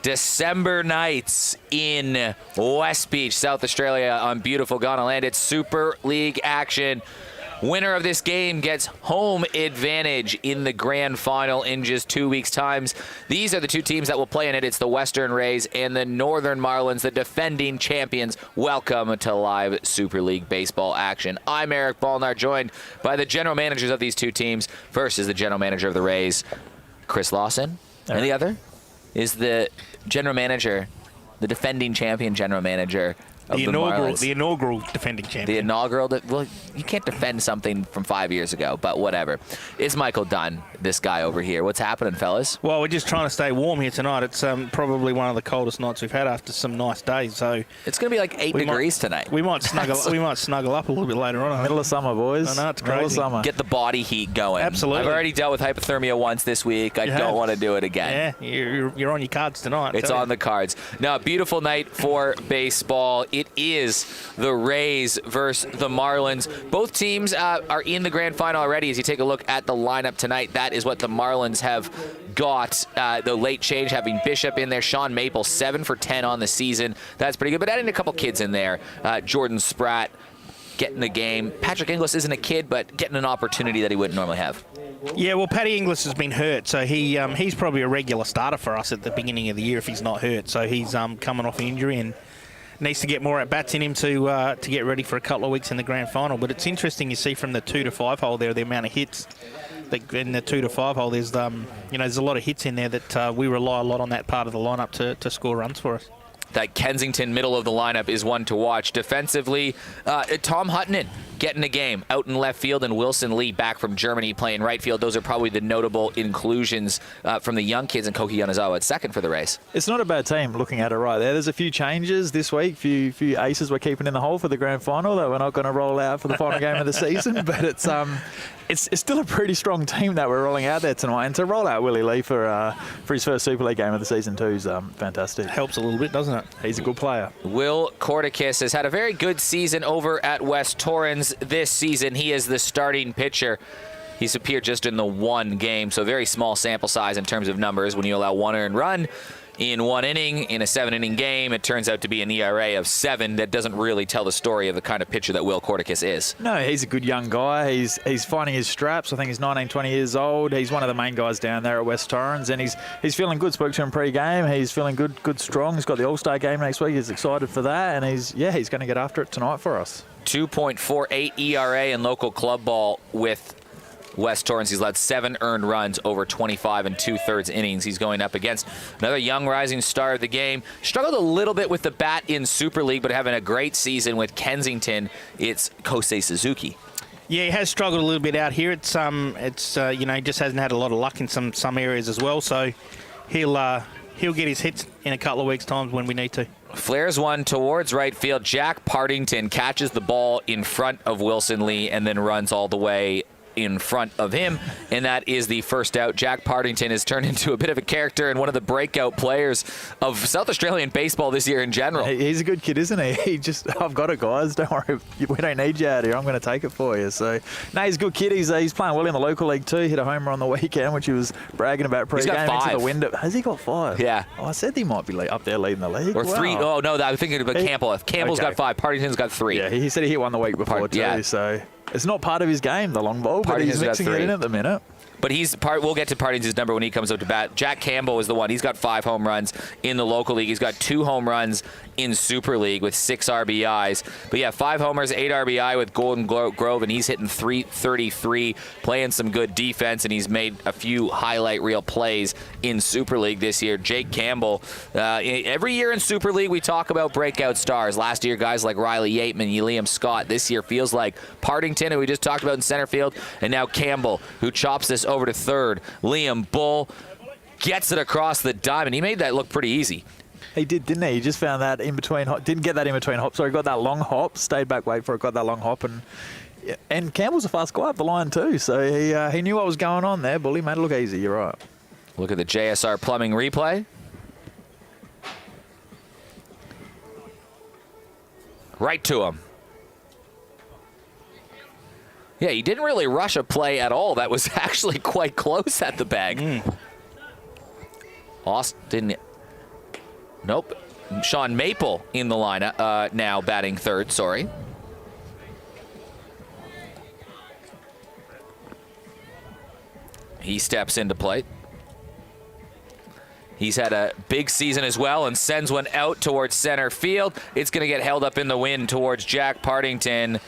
December nights in West Beach, South Australia on beautiful Ghana land. It's Super League action. Winner of this game gets home advantage in the grand final in just 2 weeks' time. These are the two teams that will play in it. It's the Western Rays and the Northern Marlins, the defending champions. Welcome to live Super League baseball action. I'm Eric Ballnar, joined by the general managers of these two teams. First is the general manager of the Rays, Chris Lawson. And the other is the general manager, the defending champion general manager of the Marlins. The inaugural defending champion. The inaugural, well, you can't defend something from 5 years ago, but whatever. It's Michael Dunn, this guy over here. What's happening, fellas? Well, we're just trying to stay warm here tonight. It's probably one of the coldest nights we've had after some nice days. So it's going to be like 8 degrees tonight. We might snuggle up a little bit later on. Middle of summer, boys. I know, it's crazy. Middle of summer. Get the body heat going. Absolutely. I've already dealt with hypothermia once this week. I don't want to do it again. Yeah, you're on your cards tonight. It's on the cards. Now, beautiful night for baseball. It is the Rays versus the Marlins. Both teams are in the grand final already. As you take a look at the lineup tonight, that is what the Marlins have got. The late change, having Bishop in there. Sean Maple, 7 for 10 on the season. That's pretty good. But adding a couple kids in there. Jordan Spratt getting the game. Patrick Inglis isn't a kid, but getting an opportunity that he wouldn't normally have. Yeah, well, Paddy Inglis has been hurt, so he's probably a regular starter for us at the beginning of the year if he's not hurt. So he's coming off injury and needs to get more at-bats in him to get ready for a couple of weeks in the grand final. But it's interesting you see from the 2 to 5 hole there, the amount of hits in the 2 to 5 hole. There's there's a lot of hits in there that we rely a lot on that part of the lineup to score runs for us. That Kensington middle of the lineup is one to watch. Defensively, Tom Huttonen getting a game out in left field, and Wilson Lee back from Germany playing right field. Those are probably the notable inclusions from the young kids, and Koki Yonezawa at second for the Rays. It's not a bad team looking at it right there. There's a few changes this week, few aces we're keeping in the hole for the grand final that we're not going to roll out for the final game of the season, but it's still a pretty strong team that we're rolling out there tonight. And to roll out Willie Lee for his first Super League game of the season too is fantastic. Helps a little bit, doesn't it? He's a good player. Will Corticus has had a very good season over at West Torrens this season. He is the starting pitcher. He's appeared just in the one game, so very small sample size in terms of numbers. When you allow one earned run in one inning, in a 7-inning game, it turns out to be an ERA of 7. That doesn't really tell the story of the kind of pitcher that Will Corticus is. No, he's a good young guy. He's finding his straps. I think he's 19, 20 years old. He's one of the main guys down there at West Torrens, and he's feeling good. Spoke to him pre-game. He's feeling good, strong. He's got the All-Star game next week. He's excited for that, and he's going to get after it tonight for us. 2.48 ERA in local club ball with West Torrens. He's led 7 earned runs over 25 and 2/3 innings. He's going up against another young rising star of the game. Struggled a little bit with the bat in Super League, but having a great season with Kensington. It's Kosei Suzuki. Yeah, he has struggled a little bit out here. He just hasn't had a lot of luck in some areas as well. So he'll get his hits in a couple of weeks' time when we need to. Flares one towards right field. Jack Partington catches the ball in front of Wilson Lee and then runs all the way in front of him, and that is the first out. Jack Partington has turned into a bit of a character and one of the breakout players of South Australian baseball this year in general. He's a good kid, isn't he? I've got it, guys. Don't worry. We don't need you out here. I'm going to take it for you. So, no, he's a good kid. He's playing well in the local league too. Hit a homer on the weekend, which he was bragging about pre-game. He's got 5. Into the window. Has he got 5? Yeah. Oh, I said he might be up there leading the league. Or 3. Oh, no, I'm thinking about Campbell. Campbell's got 5. Partington's got 3. Yeah, he said he hit one the week before too. Yeah. So it's not part of his game, the long ball, but he's mixing it in at the minute. But we'll get to Partington's number when he comes up to bat. Jack Campbell is the one. He's got 5 home runs in the local league. He's got 2 home runs in Super League with 6 RBIs. But yeah, 5 homers, 8 RBI with Golden Grove, and he's hitting .333, playing some good defense, and he's made a few highlight reel plays in Super League this year. Jake Campbell, every year in Super League we talk about breakout stars. Last year, guys like Riley Yateman, Liam Scott. This year feels like Partington, who we just talked about in center field, and now Campbell, who chops this over to third. Liam Bull gets it across the diamond. He made that look pretty easy. He did, didn't he? He just found that in between. Didn't get that in between hops. So he got that long hop, stayed back, wait for it, got that long hop, and Campbell's a fast guy up the line too. So he knew what was going on there. Bully made it look easy. You're right. Look at the JSR Plumbing replay. Right to him. Yeah, he didn't really rush a play at all. That was actually quite close at the bag. Austin Nope. Sean Maple in the lineup, now batting third, sorry. He steps into plate. He's had a big season as well and sends one out towards center field. It's going to get held up in the wind towards Jack Partington,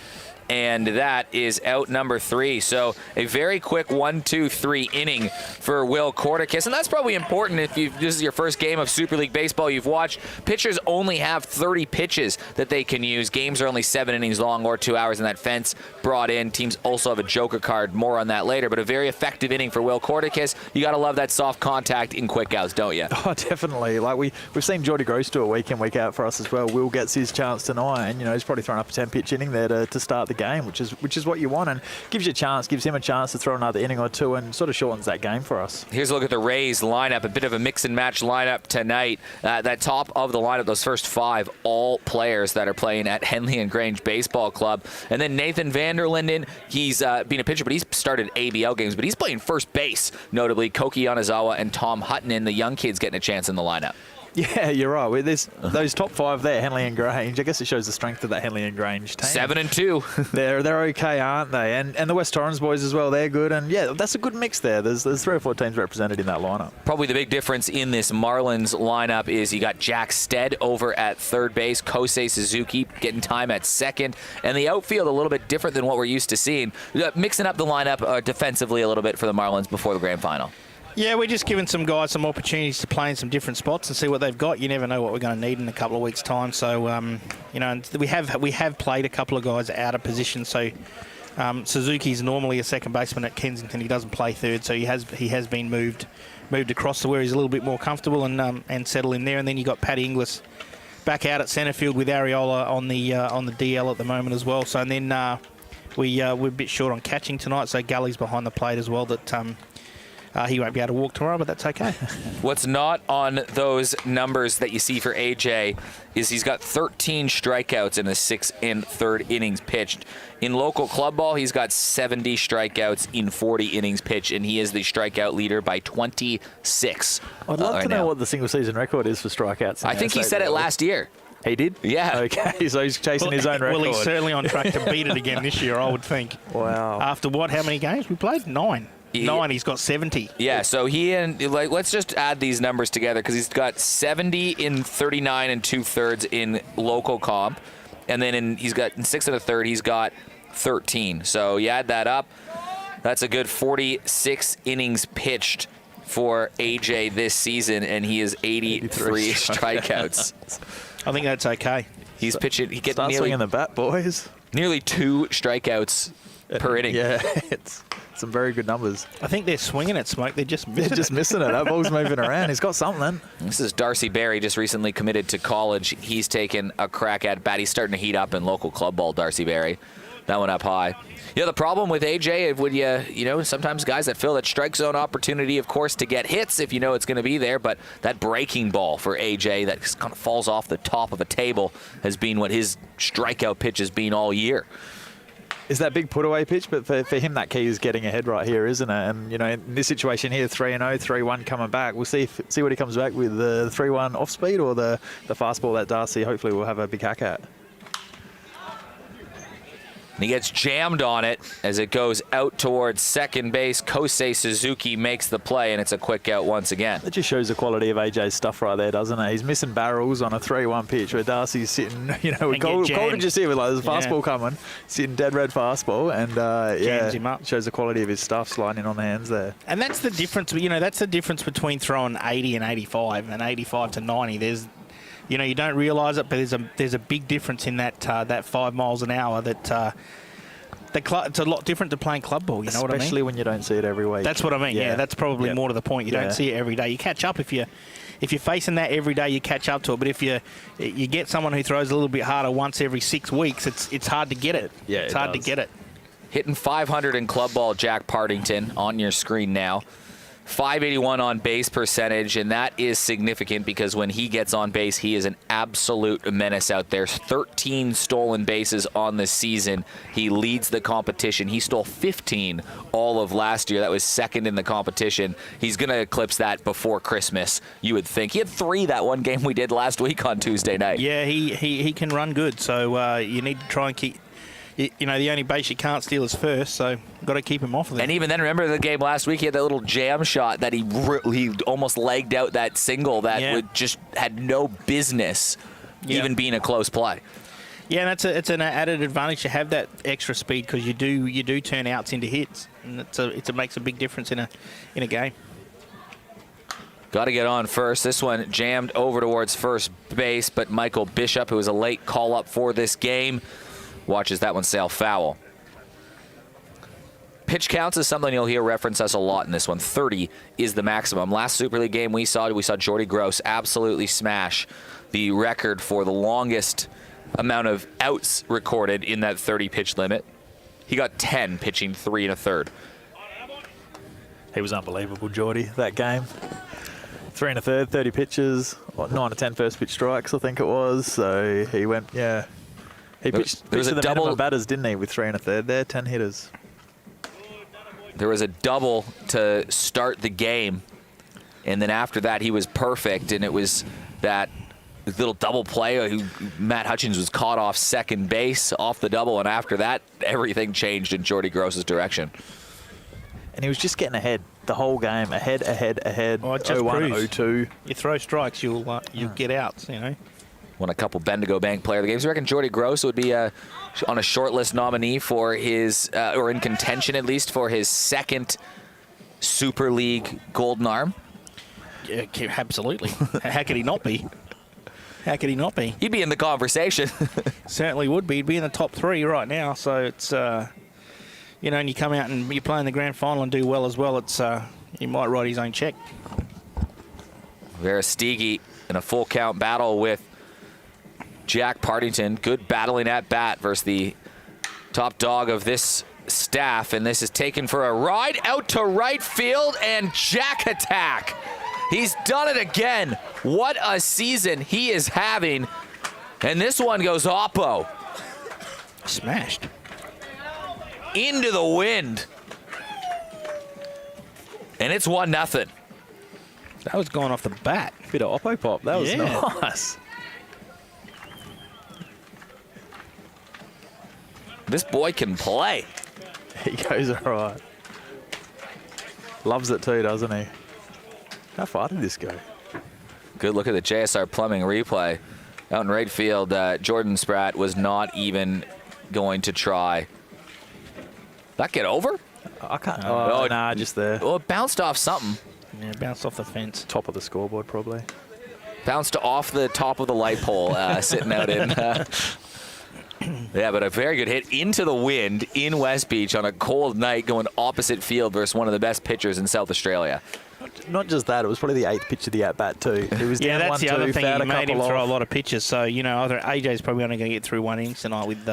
and that is out number 3. So a very quick 1-2-3 inning for Will Corticus, and that's probably important if this is your first game of Super League Baseball you've watched. Pitchers only have 30 pitches that they can use. Games are only 7 innings long or 2 hours, and that fence brought in. Teams also have a joker card. More on that later, but a very effective inning for Will Corticus. You got to love that soft contact in quick outs, don't you? Oh, definitely. Like we've seen Jordy Gross do it week in, week out for us as well. Will gets his chance tonight, and he's probably thrown up a 10-pitch inning there to start the game, which is what you want, and gives him a chance to throw another inning or two, and sort of shortens that game for us. Here's a look at the Rays lineup, a bit of a mix and match lineup tonight. That top of the lineup, those first 5, all players that are playing at Henley and Grange Baseball Club. And then Nathan Vanderlinden, he's been a pitcher, but he's started ABL games, but he's playing first base, notably Koki Yanazawa and Tom Hutton, the young kids getting a chance in the lineup. Yeah, you're right. There's those top 5 there, Henley and Grange. I guess it shows the strength of that Henley and Grange team. 7-2. They're okay, aren't they? And the West Torrens boys as well. They're good. And yeah, that's a good mix there. There's 3 or 4 teams represented in that lineup. Probably the big difference in this Marlins lineup is you got Jack Stead over at third base, Kosei Suzuki getting time at second, and the outfield a little bit different than what we're used to seeing. Mixing up the lineup defensively a little bit for the Marlins before the grand final. Yeah, we're just giving some guys some opportunities to play in some different spots and see what they've got. You never know what we're going to need in a couple of weeks' time. So, and we have played a couple of guys out of position. So, Suzuki's normally a second baseman at Kensington. He doesn't play third, so he has been moved across to where he's a little bit more comfortable and settle in there. And then you got Paddy Inglis back out at centre field with Ariola on the DL at the moment as well. So, and then we're a bit short on catching tonight. So Gully's behind the plate as well. He won't be able to walk tomorrow, but that's okay. What's not on those numbers that you see for AJ is he's got 13 strikeouts in the 6 and third innings pitched. In local club ball, he's got 70 strikeouts in 40 innings pitched, and he is the strikeout leader by 26. I'd love to know what the single season record is for strikeouts. I think he said it last year. He did? Yeah. Okay, so he's chasing his own record. Well, he's certainly on track to beat it again this year, I would think. Wow. After what? How many games we played? 9. 9, he's got 70. Yeah, so let's just add these numbers together because he's got 70 in 39 and 2/3 in local comp, and then he's got in 6 1/3 he's got 13. So you add that up, that's a good 46 innings pitched for AJ this season, and he is 83 strikeouts. I think that's okay. He's pitching. He gets Start swinging the bat, boys. Nearly 2 strikeouts per inning. Yeah, it's some very good numbers. I think they're swinging it, Smoke. They're just missing it. That ball's moving around. He's got something. This is Darcy Berry, just recently committed to college. He's taken a crack at bat. He's starting to heat up in local club ball, Darcy Berry. That one up high. Yeah, the problem with AJ, would you sometimes guys that fill that strike zone opportunity, of course, to get hits if you know it's going to be there, but that breaking ball for AJ that just kind of falls off the top of a table has been what his strikeout pitch has been all year. Is that big put-away pitch? But for him, that key is getting ahead right here, isn't it? And, in this situation here, 3-0, 3-1 coming back. We'll see what he comes back with, the 3-1 off-speed or the fastball that Darcy hopefully will have a big hack at. And he gets jammed on it as it goes out towards second base. Kosei Suzuki makes the play, and it's a quick out once again. It just shows the quality of AJ's stuff right there, doesn't it? He's missing barrels on a 3-1 pitch where Darcy's sitting, with Golden just here with there's a fastball coming, sitting dead red fastball, and jams him up. Shows the quality of his stuff sliding in on the hands there. And that's the difference. That's the difference between throwing 80 and 85 and 85 to 90. There's you don't realise it, but there's a big difference in that 5 miles an hour. It's a lot different to playing club ball. You know what I mean? Especially when you don't see it every week. That's what I mean. Yeah, that's probably more to the point. You don't see it every day. You catch up if you're facing that every day. You catch up to it. But if you get someone who throws a little bit harder once every 6 weeks, it's hard to get it. Yeah, it's hard to get it. Hitting 500 in club ball, Jack Partington on your screen now. .581 on base percentage, and that is significant because when he gets on base, he is an absolute menace out there. 13 stolen bases on the season. He leads the competition. He stole 15 all of last year. That was second in the competition. He's going to eclipse that before Christmas, you would think. He had 3 that one game we did last week on Tuesday night. Yeah, he can run good, so you need to try and keep... You know, the only base you can't steal is first, so got to keep him off of it. And even then, remember the game last week, he had that little jam shot that he almost legged out that single that would just had no business even being a close play. Yeah, and it's an added advantage to have that extra speed because you do turn outs into hits, and it makes a big difference in a game. Got to get on first. This one jammed over towards first base, but Michael Bishop, who was a late call-up for this game, watches that one sail foul. Pitch counts is something you'll hear reference us a lot in this one. 30 is the maximum. Last Super League game we saw Jordy Gross absolutely smash the record for the longest amount of outs recorded in that 30 pitch limit. He got 10 pitching 3 1/3. He was unbelievable, Jordy, that game. 3 1/3, 30 pitches, 9 to 10 first pitch strikes, I think it was. So he went, He pitched to the minimum batters, didn't he, with 3 1/3 there, 10 hitters. There was a double to start the game, and then after that he was perfect, and it was that little double play. Matt Hutchins was caught off second base off the double, and after that everything changed in Jordy Gross's direction. And he was just getting ahead the whole game, ahead. Oh, it just 0-1, proves. 0-2. You throw strikes, you'll get outs, you know. Won a couple Bendigo Bank Player of the Game. So I reckon Jordy Gross would be on a shortlist nominee for his, or in contention at least, for his second Super League Golden Arm. Yeah, absolutely. How could he not be? How could he not be? He'd be in the conversation. Certainly would be. He'd be in the top 3 right now. So it's, you know, and you come out and you play in the grand final and do well as well, it's he might write his own check. Verestigi in a full count battle with Jack Partington. Good battling at bat versus the top dog of this staff, and this is taken for a ride out to right field, and Jack attack. He's done it again. What a season he is having, and this one goes oppo. Smashed. Into the wind. And it's 1-0. That was going off the bat. Bit of oppo pop. That was nice. This boy can play. He goes all right. Loves it too, doesn't he? How far did this go? Good look at the JSR Plumbing replay. Out in right field, Jordan Spratt was not even going to try. That get over? I can't. Nah, just there. Well, it bounced off something. Yeah, bounced off the fence. Top of the scoreboard, probably. Bounced off the top of the light pole, sitting out in. Yeah, but a very good hit into the wind in West Beach on a cold night, going opposite field versus one of the best pitchers in South Australia. Not just that, it was probably the 8th pitch of the at-bat too. It was down that's the 1-2, other thing. fouled He made him couple throw off. a lot of pitches. So, you know, either AJ's probably only going to get through 1 innings tonight with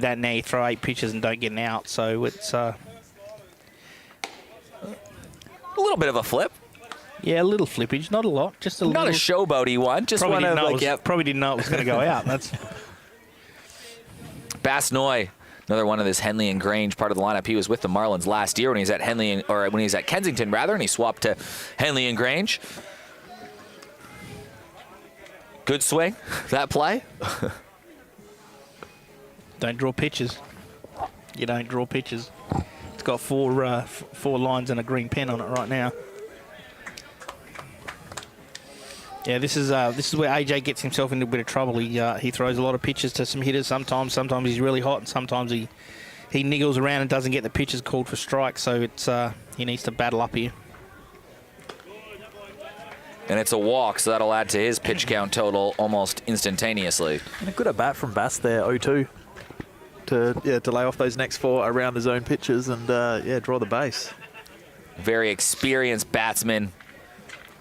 that knee. Throw 8 pitches and don't get an out. So it's a little bit of a flip. Yeah, a little flippage, not a lot, just a little. Not a showboaty one, just Probably one didn't of know like, yep. Probably didn't know it was going to go out. That's Basnoy, another one of this Henley and Grange part of the lineup. He was with the Marlins last year when he was at when he was at Kensington rather, and he swapped to Henley and Grange. Good swing, that play. Don't draw pitches. You don't draw pitches. It's got 4 lines and a green pen on it right now. Yeah, this is where AJ gets himself into a bit of trouble. He throws a lot of pitches to some hitters. Sometimes he's really hot, and sometimes he niggles around and doesn't get the pitches called for strikes. So it's he needs to battle up here. And it's a walk, so that'll add to his pitch count total almost instantaneously. And a good at bat from Bass there, 0-2, to lay off those next 4 around the zone pitches and draw the base. Very experienced batsman.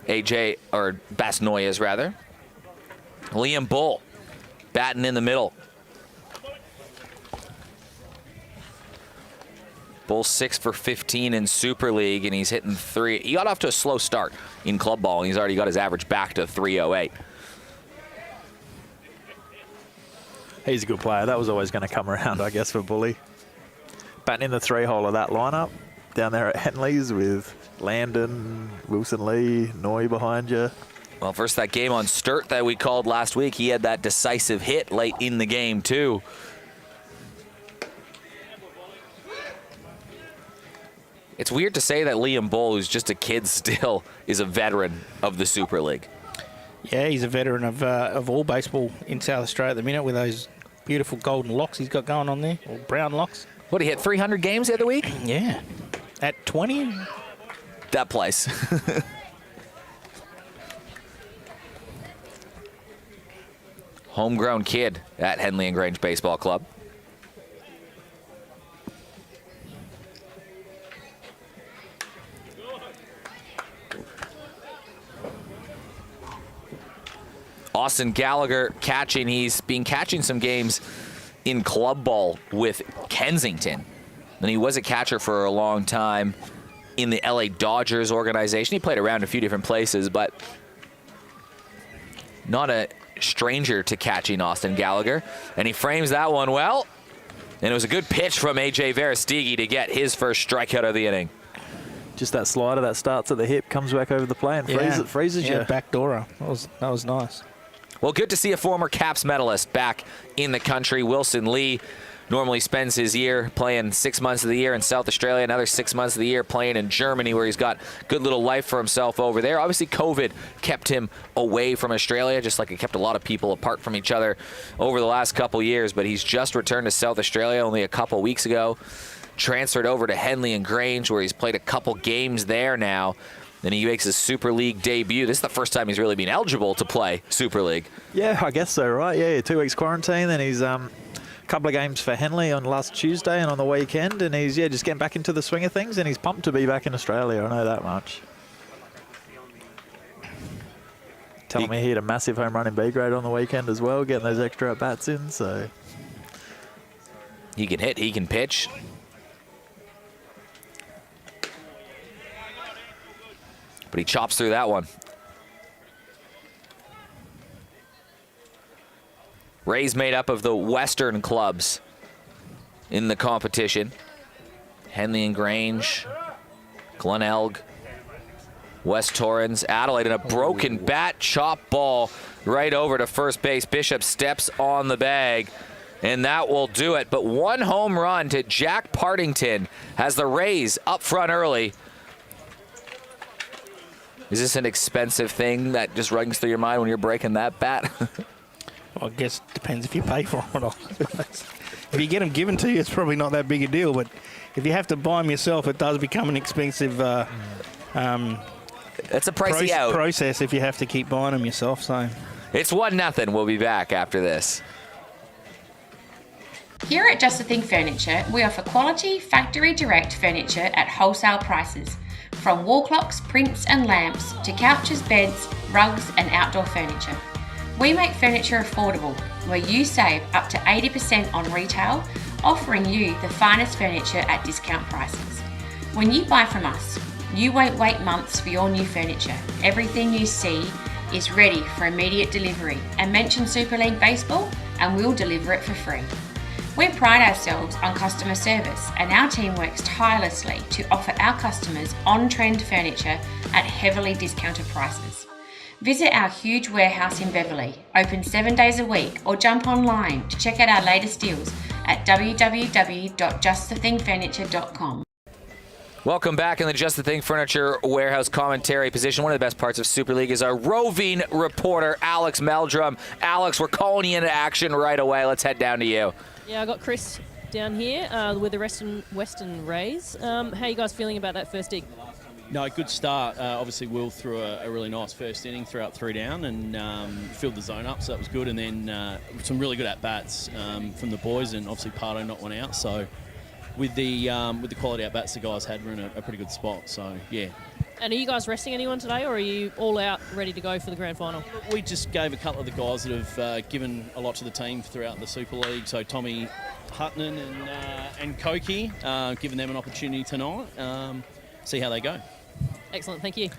AJ, or Basnoyes rather. Liam Bull batting in the middle. Bull 6 for 15 in Super League, and he's hitting 3. He got off to a slow start in club ball, and he's already got his average back to 308. He's a good player. That was always going to come around, I guess, for Bully. Batting in the 3-hole of that lineup down there at Henley's with Landon, Wilson Lee, Noy behind you. Well, first that game on Sturt that we called last week, he had that decisive hit late in the game, too. It's weird to say that Liam Bull, who's just a kid still, is a veteran of the Super League. Yeah, he's a veteran of all baseball in South Australia at the minute with those beautiful golden locks he's got going on there, or brown locks. What, he hit 300 games the other week? Yeah. At 20? That place. Homegrown kid at Henley and Grange Baseball Club. Austin Gallagher catching. He's been catching some games in club ball with Kensington. And he was a catcher for a long time in the LA Dodgers organization. He played around a few different places, but not a stranger to catching Austin Gallagher. And he frames that one well. And it was a good pitch from A.J. Verestigi to get his first strikeout of the inning. Just that slider that starts at the hip, comes back over the plate and freezes you. Backdoorer. That was nice. Well, good to see a former Caps medalist back in the country. Wilson Lee normally spends his year playing 6 months of the year in South Australia, another 6 months of the year playing in Germany, where he's got good little life for himself over there. Obviously, COVID kept him away from Australia, just like it kept a lot of people apart from each other over the last couple years. But he's just returned to South Australia only a couple weeks ago, transferred over to Henley and Grange, where he's played a couple games there now. Then he makes his Super League debut. This is the first time he's really been eligible to play Super League. Yeah, I guess so, right? Yeah, 2 weeks quarantine. Then he's a couple of games for Henley on last Tuesday and on the weekend. And he's, just getting back into the swing of things. And he's pumped to be back in Australia. I know that much. Telling me he hit a massive home run in B grade on the weekend as well, getting those extra at-bats in. So he can hit, he can pitch. But he chops through that one. Rays made up of the Western clubs in the competition. Henley and Grange, Glenelg, West Torrens, Adelaide, and a broken bat chop ball right over to first base. Bishop steps on the bag, and that will do it. But one home run to Jack Partington has the Rays up front early. Is this an expensive thing that just rings through your mind when you're breaking that bat? Well, I guess it depends if you pay for them or not. If you get them given to you, it's probably not that big a deal. But if you have to buy them yourself, it does become an expensive That's a pricey out. process if you have to keep buying them yourself. So it's 1-0. We'll be back after this. Here at Just the Thing Furniture, we offer quality, factory direct furniture at wholesale prices. From wall clocks, prints and lamps to couches, beds, rugs and outdoor furniture. We make furniture affordable, where you save up to 80% on retail, offering you the finest furniture at discount prices. When you buy from us, you won't wait months for your new furniture. Everything you see is ready for immediate delivery, and mention Super League Baseball and we'll deliver it for free. We pride ourselves on customer service, and our team works tirelessly to offer our customers on-trend furniture at heavily discounted prices. Visit our huge warehouse in Beverley, open 7 days a week, or jump online to check out our latest deals at www.justthethingfurniture.com. Welcome back in the Just the Thing Furniture Warehouse commentary position. One of the best parts of Super League is our roving reporter, Alex Meldrum. Alex, we're calling you into action right away. Let's head down to you. Yeah, I got Chris down here with the Western Rays. How are you guys feeling about that first dig? No, good start. Obviously, Will threw a really nice first inning, threw out 3 down and filled the zone up, so that was good. And then some really good at-bats from the boys, and obviously Pardo knocked one out. So with the quality at-bats the guys had, we're in a pretty good spot. So, yeah, And are you guys resting anyone today, or are you all out ready to go for the grand final? We just gave a couple of the guys that have given a lot to the team throughout the Super League. So Tommy Hutton and Koki, giving them an opportunity tonight. See how they go. Excellent, thank you.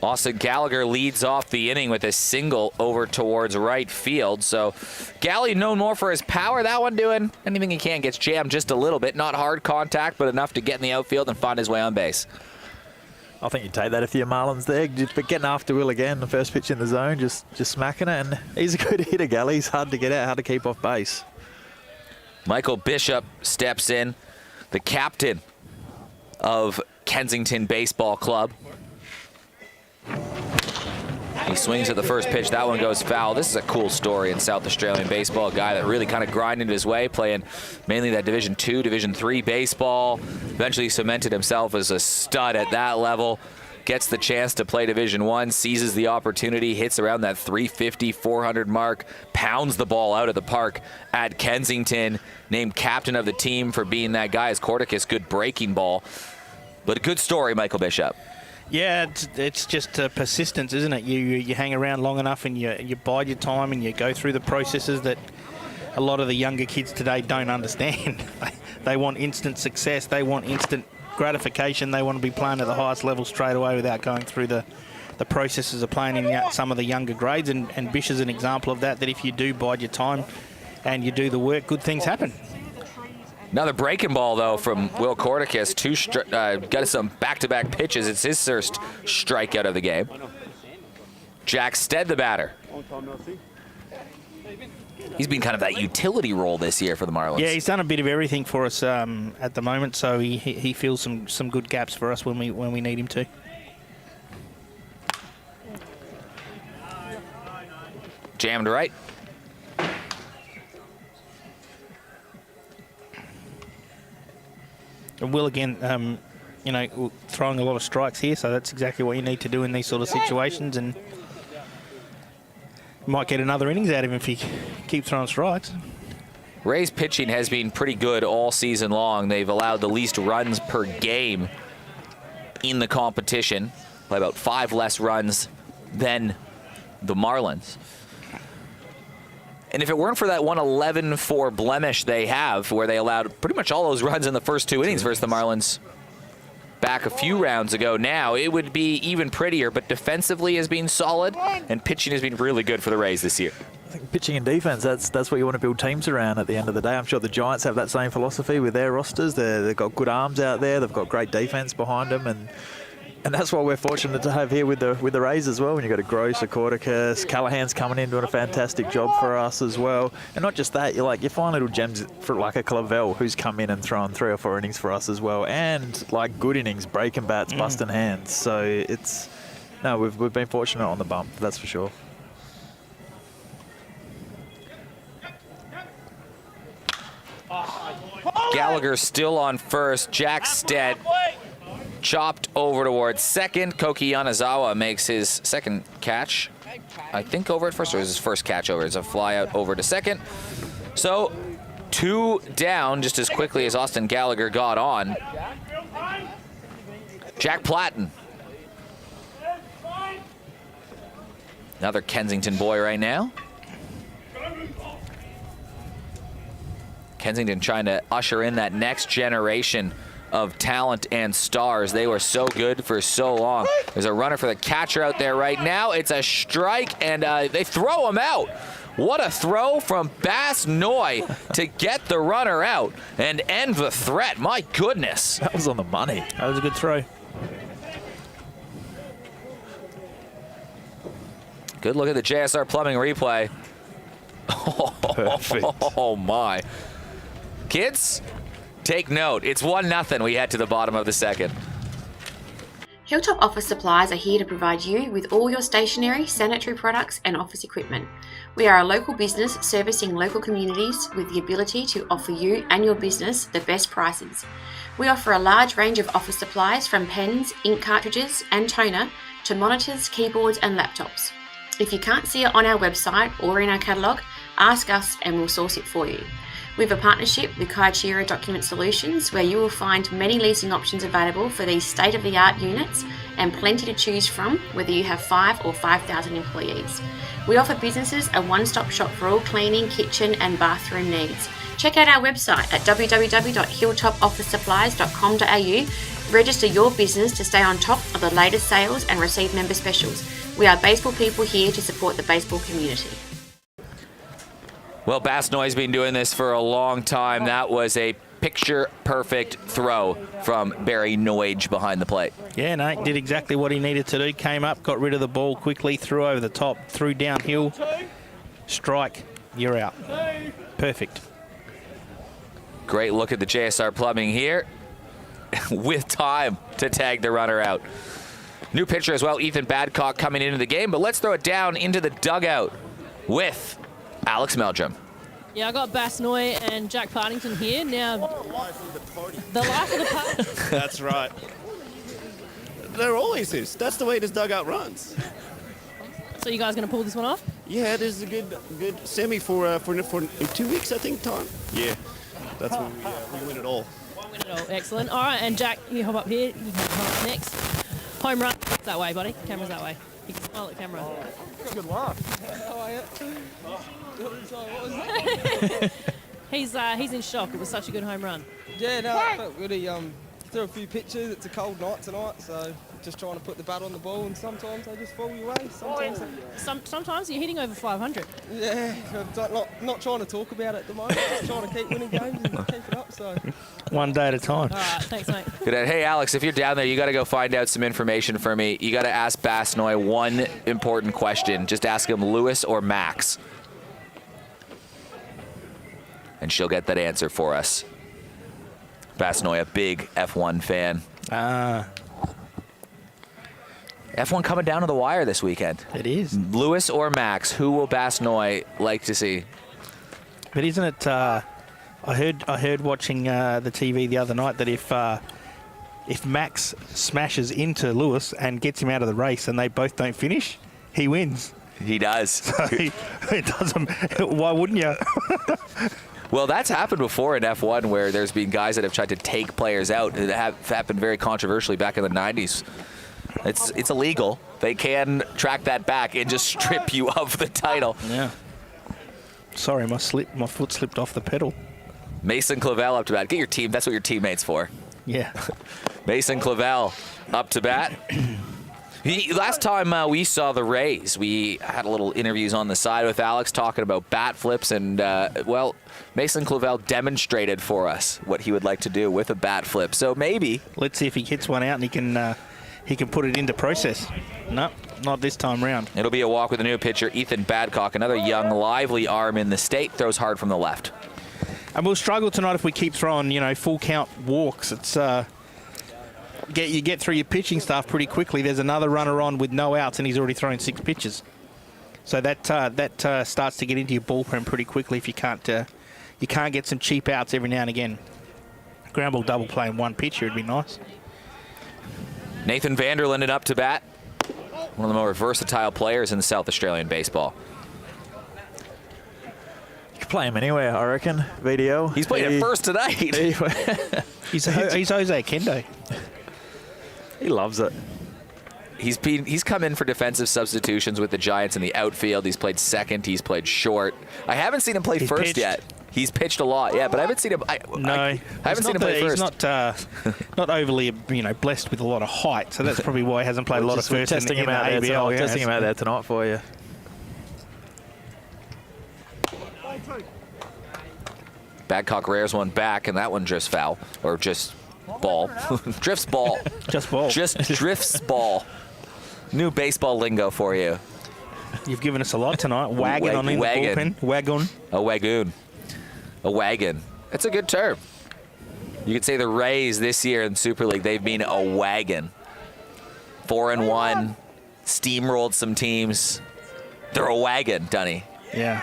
Austin Gallagher leads off the inning with a single over towards right field. So Gally known more for his power. That one doing anything he can. Gets jammed just a little bit. Not hard contact, but enough to get in the outfield and find his way on base. I think you'd take that if you're Marlins there. But getting after Will again, the first pitch in the zone, just smacking it. And he's a good hitter, Gally. He's hard to get out, hard to keep off base. Michael Bishop steps in, the captain of Kensington Baseball Club. He swings at the first pitch. That one goes foul. This is a cool story in South Australian baseball. A guy that really kind of grinded his way, playing mainly that Division II, Division III baseball. Eventually cemented himself as a stud at that level. Gets the chance to play Division I, seizes the opportunity, hits around that 350, 400 mark, pounds the ball out of the park at Kensington. Named captain of the team for being that guy. As Corticus, good breaking ball. But a good story, Michael Bishop. Yeah, it's just persistence, isn't it? You hang around long enough and you bide your time and you go through the processes that a lot of the younger kids today don't understand. They want instant success. They want instant gratification. They want to be playing at the highest level straight away without going through the processes of playing in some of the younger grades. And Bish is an example of that if you do bide your time and you do the work, good things happen. Another breaking ball, though, from Will Corticus. Got some back-to-back pitches. It's his first strikeout of the game. Jack Stead, the batter. He's been kind of that utility role this year for the Marlins. Yeah, he's done a bit of everything for us at the moment, so he fills some good gaps for us when we need him to. Jammed right. And Will, again, throwing a lot of strikes here, so that's exactly what you need to do in these sort of situations. And you might get another innings out of him if he keeps throwing strikes. Ray's pitching has been pretty good all season long. They've allowed the least runs per game in the competition, by about 5 less runs than the Marlins. And if it weren't for that 111-4 blemish they have, where they allowed pretty much all those runs in the first 2 innings versus the Marlins back a few rounds ago, now it would be even prettier. But defensively has been solid, and pitching has been really good for the Rays this year. I think pitching and defense, that's what you want to build teams around at the end of the day. I'm sure the Giants have that same philosophy with their rosters. They've got good arms out there. They've got great defense behind them, and that's what we're fortunate to have here with the Rays as well. When you've got a Gross, a Corticus, Callahan's coming in doing a fantastic job for us as well. And not just that, you find little gems for like a Clavel who's come in and thrown 3 or 4 innings for us as well. And like good innings, breaking bats, busting hands. So we've been fortunate on the bump, that's for sure. Gallagher still on first. Jack Stead chopped over towards second. Koki Yanazawa makes his second catch. I think over at first, or is his first catch over? It's a fly out over to second. So 2 down just as quickly as Austin Gallagher got on. Jack Platten. Another Kensington boy right now. Kensington trying to usher in that next generation of talent and stars. They were so good for so long. There's a runner for the catcher out there right now. It's a strike, and they throw him out. What a throw from Bass Noy to get the runner out and end the threat. My goodness. That was on the money. That was a good throw. Good look at the JSR Plumbing replay. Perfect. Oh, my. Kids, take note. It's 1-0. We head to the bottom of the second. Hilltop Office Supplies are here to provide you with all your stationery, sanitary products and office equipment. We are a local business servicing local communities with the ability to offer you and your business the best prices. We offer a large range of office supplies from pens, ink cartridges and toner to monitors, keyboards and laptops. If you can't see it on our website or in our catalogue, ask us and we'll source it for you. We have a partnership with Kaishira Document Solutions, where you will find many leasing options available for these state-of-the-art units and plenty to choose from, whether you have 5 or 5,000 employees. We offer businesses a one-stop shop for all cleaning, kitchen and bathroom needs. Check out our website at www.hilltopofficesupplies.com.au. Register your business to stay on top of the latest sales and receive member specials. We are baseball people here to support the baseball community. Well, Bass Noy's been doing this for a long time. That was a picture-perfect throw from Barry Noyge behind the plate. Yeah, no, did exactly what he needed to do. Came up, got rid of the ball quickly, threw over the top, threw downhill. Strike, you're out. Perfect. Great look at the JSR Plumbing here with time to tag the runner out. New pitcher as well, Ethan Badcock, coming into the game, but let's throw it down into the dugout with Alex Meldrum. Yeah, I got Bass Noy and Jack Partington here. Now, the life of the party. That's right. There always is. That's the way this dugout runs. So you guys going to pull this one off? Yeah, this is a good semi for in 2 weeks, I think, Tom. Yeah, that's when we win it all. Win it all. Excellent. All right, and Jack, you hop up here. You can come up next. Home run. That way, buddy. Camera's that way. You can smile at camera. Good laugh. How are you? He's in shock. It was such a good home run. Yeah, no, I felt good. He threw a few pitches. It's a cold night tonight, so just trying to put the bat on the ball, and sometimes they just fall your way. Sometimes you're hitting over 500. Yeah, not trying to talk about it at the moment. Just trying to keep winning games and keep it up. So One day at a time. All right, thanks, mate. Good. Hey, Alex, if you're down there, you got to go find out some information for me. You got to ask Bass Noy one important question. Just ask him Lewis or Max. And she'll get that answer for us. Bass Noy, a big F1 fan. F1 coming down to the wire this weekend. It is. Lewis or Max, who will Bass Noy like to see? But isn't it? I heard watching the TV the other night that if Max smashes into Lewis and gets him out of the race and they both don't finish, he wins. He does. So it doesn't. Why wouldn't you? Well, that's happened before in F1 where there's been guys that have tried to take players out. It happened very controversially back in the 90s. It's illegal. They can track that back and just strip you of the title. Yeah. Sorry, my foot slipped off the pedal. Mason Clavel up to bat. Get your team. That's what your teammate's for. Yeah. Mason Clavel up to bat. Last time we saw the Rays, we had a little interviews on the side with Alex talking about bat flips, and well, Mason Clavel demonstrated for us what he would like to do with a bat flip. So maybe Let's see if he hits one out and he can put it into process. No, not this time round. it'll be a walk with a new pitcher, Ethan Badcock, another young, lively arm in the state, throws hard from the left. And we'll struggle tonight if we keep throwing, full count walks. It's you get through your pitching staff pretty quickly. There's another runner on with no outs, and he's already thrown 6 pitches. So that starts to get into your bullpen pretty quickly if you can't get some cheap outs every now and again. Ground ball double play in one pitcher would be nice. Nathan Vanderlinden up to bat. One of the more versatile players in South Australian baseball. You could play him anywhere, I reckon. VDL. He's playing at first tonight. He's Jose Kendo. He loves it. He's come in for defensive substitutions with the Giants in the outfield. He's played second. He's played short. I haven't seen him play first pitched. Yet. He's pitched a lot, yeah, but I haven't seen him. I haven't seen him play first. He's not overly, blessed with a lot of height, so that's probably why he hasn't played a lot of first. Testing him out there tonight. Testing him out there tonight for you. Badcock rears one back, and that one drifts foul, or just ball. Drifts ball. Just ball. Just drifts ball. New baseball lingo for you. You've given us a lot tonight. Wagon on in the bullpen. Wagon. A wagoon. A wagon. That's a good term. You could say the Rays this year in Super League, they've been a wagon. 4-1, steamrolled some teams. They're a wagon, Dunny. Yeah.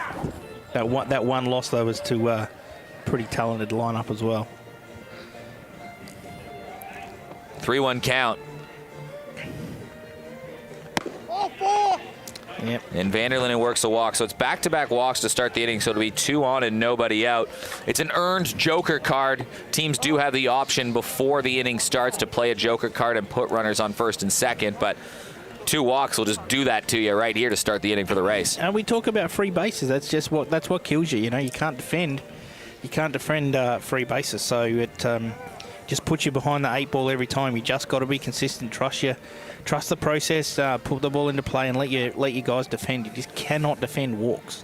That one loss, though, was to a pretty talented lineup as well. 3-1 count. Yep. And Vanderlinden works a walk. So it's back-to-back walks to start the inning, so it'll be 2 on and nobody out. It's an earned joker card. Teams do have the option before the inning starts to play a joker card and put runners on first and second, but 2 walks will just do that to you right here to start the inning for the Rays. And we talk about free bases. That's what kills you. You know, you can't defend free bases. So it just puts you behind the 8 ball every time. You just got to be consistent. Trust the process. Put the ball into play and let your guys defend. You just cannot defend walks.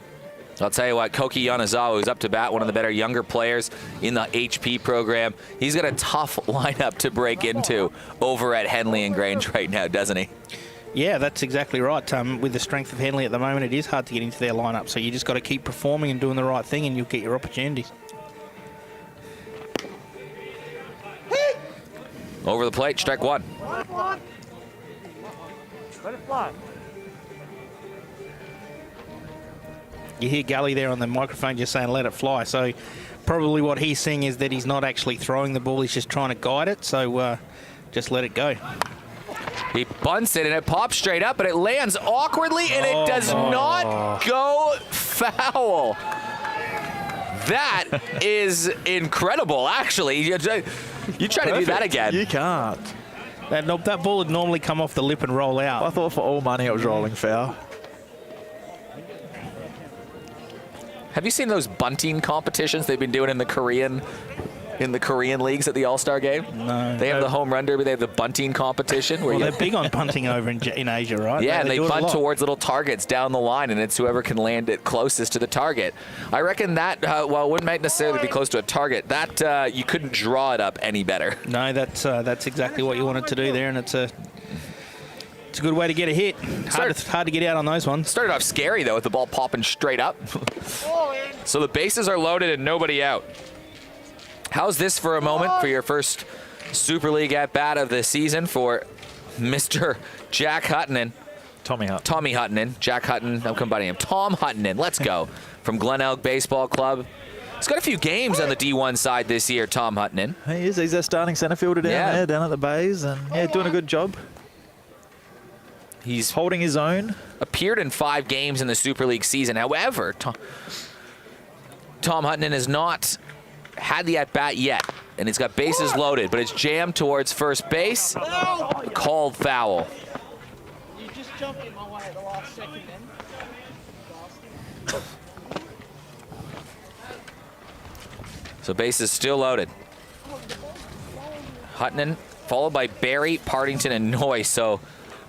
I'll tell you what, Koki Yanazawa, who's up to bat, one of the better younger players in the HP program, he's got a tough lineup to break into over at Henley and Grange right now, doesn't he? Yeah, that's exactly right. With the strength of Henley at the moment, it is hard to get into their lineup. So you just got to keep performing and doing the right thing, and you'll get your opportunities. Over the plate, strike 1. Let it fly. You hear Gully there on the microphone just saying let it fly. So probably what he's saying is that he's not actually throwing the ball, he's just trying to guide it. So just let it go. He bunts it and it pops straight up, but it lands awkwardly and it does not go foul. That is incredible, actually. You try to do that again. You can't. That ball would normally come off the lip and roll out. I thought for all money it was rolling foul. Have you seen those bunting competitions they've been doing in the Korean leagues at the All-Star game? No. They have the home run derby. They have the bunting competition. Where they're big on bunting over in Asia, right? Yeah, and they bunt towards little targets down the line, and it's whoever can land it closest to the target. I reckon that, while it wouldn't necessarily be close to a target, that you couldn't draw it up any better. No, that's exactly what you wanted to do there, and it's a good way to get a hit. Hard to get out on those ones. Started off scary, though, with the ball popping straight up. So the bases are loaded and nobody out. How's this for a moment for your first Super League at-bat of the season for Mr. Jack Huttonen? Tommy Huttonen. Jack Hutton, I'm combining him. Tom Huttonen, let's go. From Glen Elk Baseball Club. He's got a few games on the D1 side this year, Tom Huttonen. He is. He's their starting center fielder down there, down at the Bays, and doing a good job. He's holding his own. Appeared in 5 games in the Super League season. However, Tom Huttonen has not had the at-bat yet, and he's got bases loaded, but it's jammed towards first base. Called foul. You just jumped in my way at the last second then. So bases still loaded. Huttonen followed by Barry, Partington, and Noy. So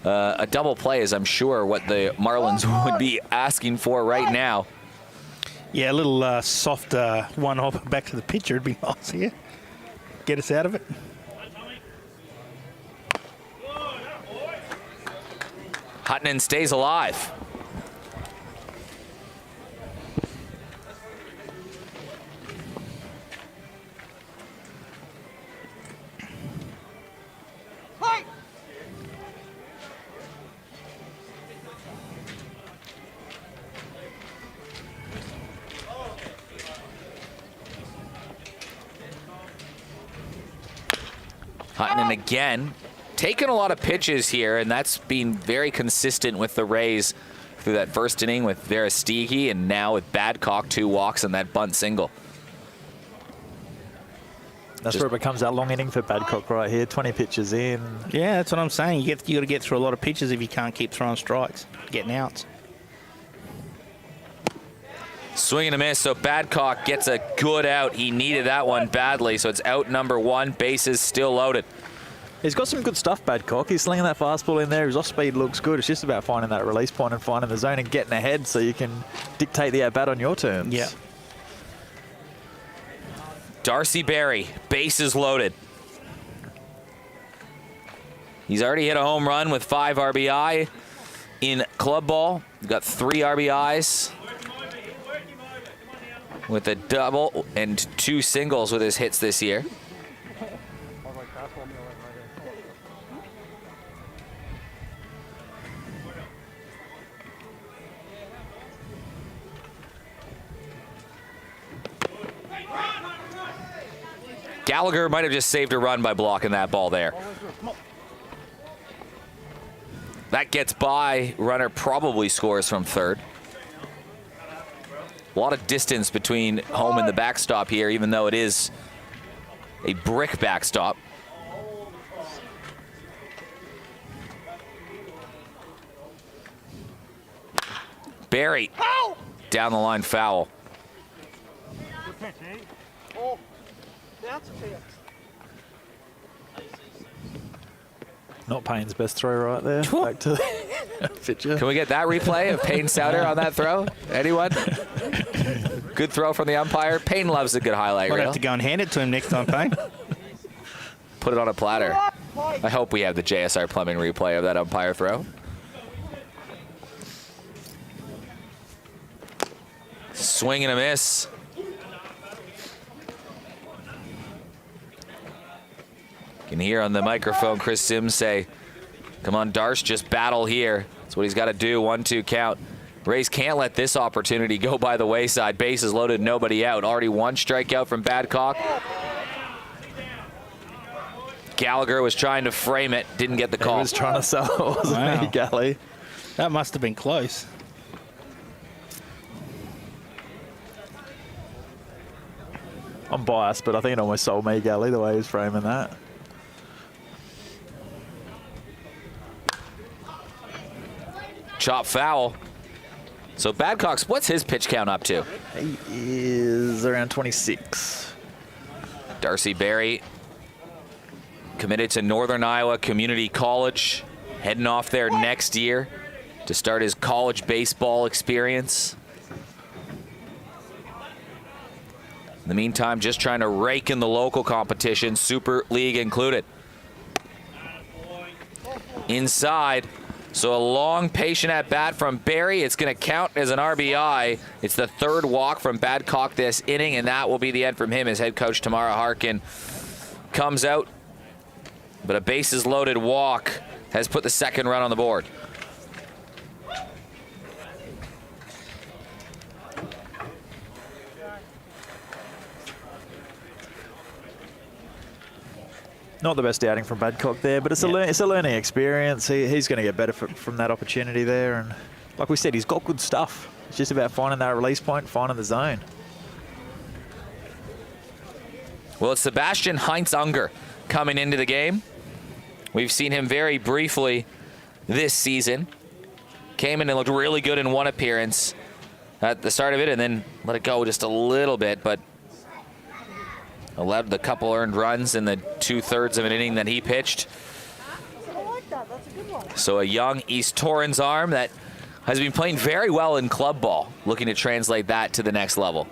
a double play is, I'm sure, what the Marlins would be asking for right now. Yeah, a little soft one-off back to the pitcher would be nice here. Get us out of it. Huttonen stays alive. Huttonen again, taking a lot of pitches here, and that's been very consistent with the Rays through that first inning with Veresteegi, and now with Badcock, 2 walks and that bunt single. That's where it becomes that long inning for Badcock right here, 20 pitches in. Yeah, that's what I'm saying. You got to get through a lot of pitches if you can't keep throwing strikes, getting outs. Swing and a miss, so Badcock gets a good out. He needed that one badly, so it's out number 1, bases still loaded. He's got some good stuff, Badcock. He's slinging that fastball in there. His off-speed looks good. It's just about finding that release point and finding the zone and getting ahead so you can dictate the at-bat on your terms. Yeah. Darcy Berry, bases loaded. He's already hit a home run with 5 RBI in club ball. He's got 3 RBIs with a double and 2 singles with his hits this year. Gallagher might have just saved a run by blocking that ball there. That gets by. Runner probably scores from third. A lot of distance between home and the backstop here, even though it is a brick backstop. Barry down the line, foul. Not Payne's best throw right there. Back to the picture. Can we get that replay of Payne Souter on that throw? Anyone? Good throw from the umpire. Payne loves a good highlight Might reel. have to go and hand it to him next time, Payne. Put it on a platter. I hope we have the JSR Plumbing replay of that umpire throw. Swing and a miss. Can hear on the microphone Chris Sims say, come on, Darce, just battle here. That's what he's got to do. 1-2 count. Rays can't let this opportunity go by the wayside. Bases loaded, nobody out. Already one strikeout from Badcock. Gallagher was trying to frame it, didn't get the call. He was trying to sell it, wasn't he, Gally? That must have been close. I'm biased, but I think it almost sold me, Gally, the way he was framing that. Chop foul. So Badcock's, what's his pitch count up to? He is around 26. Darcy Berry, committed to Northern Iowa Community College, heading off there next year to start his college baseball experience. In the meantime, just trying to rake in the local competition, Super League included. Inside. So a long, patient at bat from Barry. It's going to count as an RBI. It's the third walk from Badcock this inning, and that will be the end from him as head coach Tamara Harkin comes out. But a bases loaded walk has put the second run on the board. Not the best outing from Badcock there, but it's a learning experience. He's going to get better from that opportunity there. And like we said, he's got good stuff. It's just about finding that release point, finding the zone. Well, it's Sebastian Heinz-Unger coming into the game. We've seen him very briefly this season. Came in and looked really good in one appearance at the start of it and then let it go just a little bit, but allowed the couple earned runs in the 2/3 of an inning that he pitched. So a young East Torrens arm that has been playing very well in club ball, looking to translate that to the next level.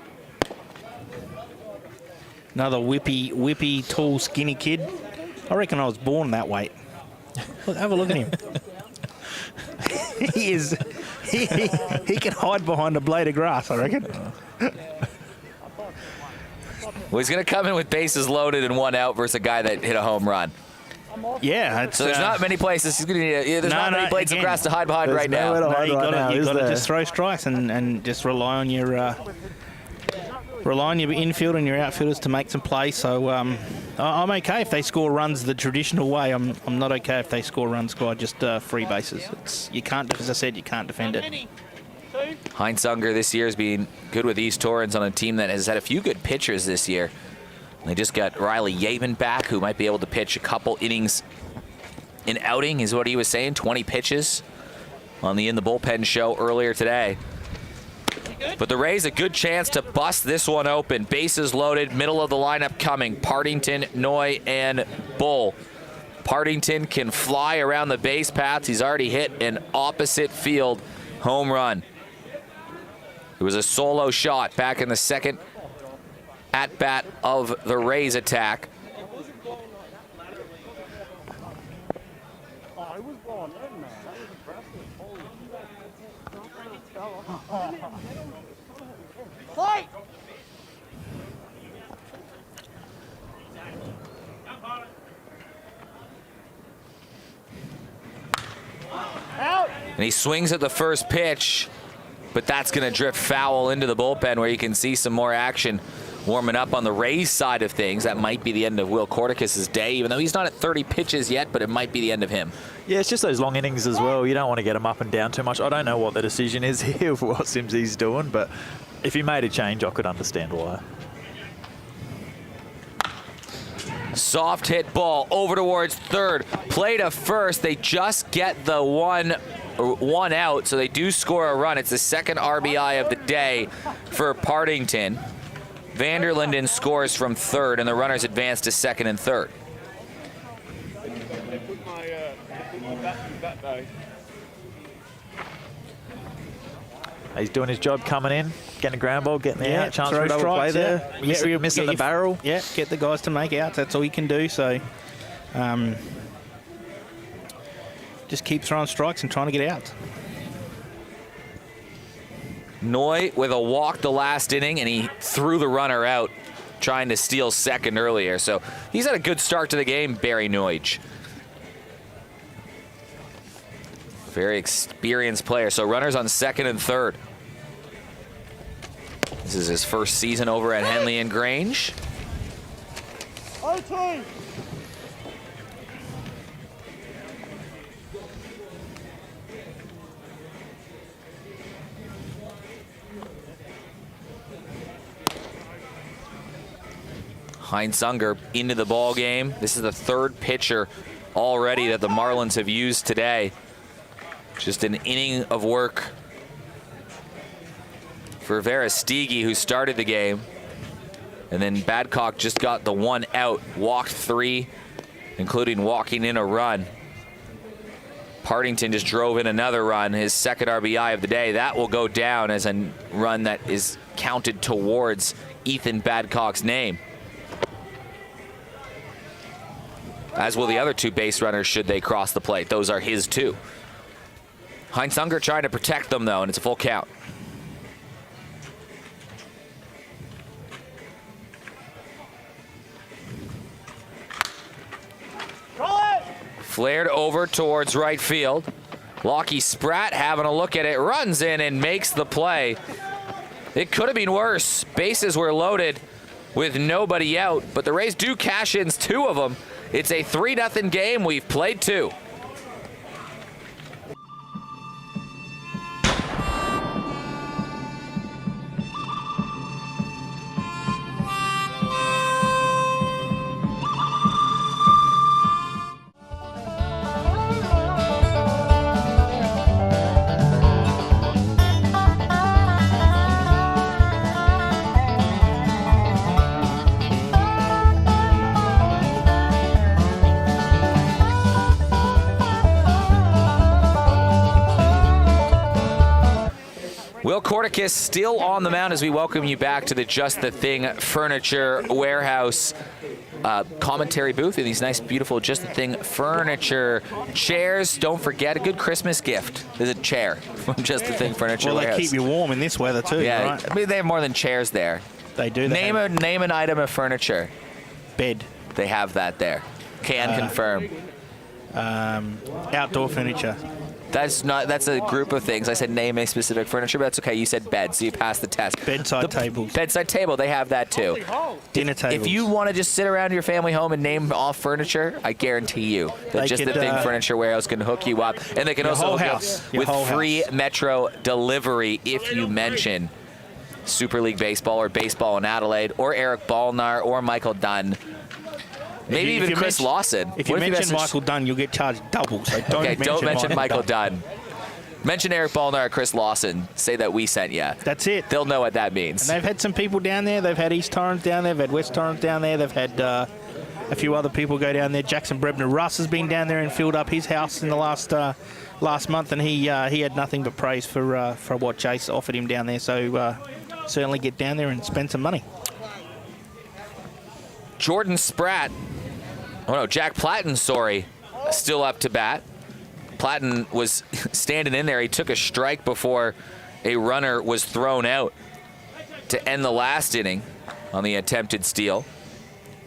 Another whippy, tall, skinny kid. I reckon I was born that weight. Look, have a look at him. He is. He can hide behind a blade of grass, I reckon. Well, he's going to come in with bases loaded and one out versus a guy that hit a home run. Yeah. So there's not many places he's going to need. There's not many blades of grass to hide behind right now. You got to just throw strikes and just rely on your infield and your outfielders to make some plays. So I'm okay if they score runs the traditional way. I'm not okay if they score runs by just free bases. You can't, as I said, you can't defend it. Heinz-Unger this year has been good with East Torrens on a team that has had a few good pitchers this year. They just got Riley Yateman back, who might be able to pitch a couple innings in outing, is what he was saying, 20 pitches on the In the Bullpen show earlier today. But the Rays a good chance to bust this one open. Bases loaded, middle of the lineup coming. Partington, Noy, and Bull. Partington can fly around the base paths. He's already hit an opposite field home run. It was a solo shot back in the second at-bat of the Rays attack. And he swings at the first pitch, but that's going to drift foul into the bullpen where you can see some more action warming up on the Rays side of things. That might be the end of Will Corticus's day, even though he's not at 30 pitches yet, but it might be the end of him. Yeah, it's just those long innings as well. You don't want to get him up and down too much. I don't know what the decision is here for what Simsy's doing, but if he made a change, I could understand why. Soft hit ball over towards third. Play to first. They just get the one out, so they do score a run. It's the second RBI of the day for Partington. Vanderlinden scores from third, and the runners advance to second and third. He's doing his job coming in, getting a ground ball, getting the out, chance for a double play there. Missing the barrel. Yeah, get the guys to make outs. That's all you can do. So just keep throwing strikes and trying to get out. Noy with a walk the last inning, and he threw the runner out trying to steal second earlier. So he's had a good start to the game, Barry Noyge. Very experienced player. So runners on second and third. This is his first season over at Henley and Grange. Heinz Unger into the ball game. This is the third pitcher already that the Marlins have used today. Just an inning of work for Verestigi, who started the game. And then Badcock just got the one out, walked three, including walking in a run. Partington just drove in another run, his second RBI of the day. That will go down as a run that is counted towards Ethan Badcock's name. As will the other two base runners should they cross the plate. Those are his two. Heinz Unger trying to protect them, though, and it's a full count. Flared over towards right field. Lockie Spratt having a look at it, runs in and makes the play. It could have been worse. Bases were loaded with nobody out, but the Rays do cash in two of them. It's a 3-0 game. We've played two. Will Corticus still on the mound as we welcome you back to the Just the Thing Furniture Warehouse commentary booth in these nice, beautiful Just the Thing furniture chairs. Don't forget, a good Christmas gift is a chair from Just the Thing Furniture Warehouse. Well, they keep you warm in this weather too, yeah, right? I mean, they have more than chairs there. They do. Name an item of furniture. Bed. They have that there. Can confirm. Outdoor furniture. That's a group of things. I said name a specific furniture, but that's okay. You said bed, so you passed the test. Bedside tables. Bedside table, they have that too. Dinner tables. If you want to just sit around your family home and name off furniture, I guarantee you that Just the Thing Furniture Warehouse can hook you up. And they can also hook you up with free Metro delivery if you mention Super League Baseball or Baseball in Adelaide or Eric Ballnar or Michael Dunn. Maybe even Chris Lawson. If you mention Michael Dunn, you'll get charged double. So don't mention Michael Dunn. Mention Eric Ballnar or Chris Lawson. Say that we sent you. That's it. They'll know what that means. And they've had some people down there. They've had East Torrens down there. They've had West Torrens down there. They've had a few other people go down there. Jackson Brebner Russ has been down there and filled up his house in the last month, and he had nothing but praise for what Chase offered him down there. So certainly get down there and spend some money. Jordan Spratt. Oh no, Jack Platten, sorry, still up to bat. Platten was standing in there. He took a strike before a runner was thrown out to end the last inning on the attempted steal.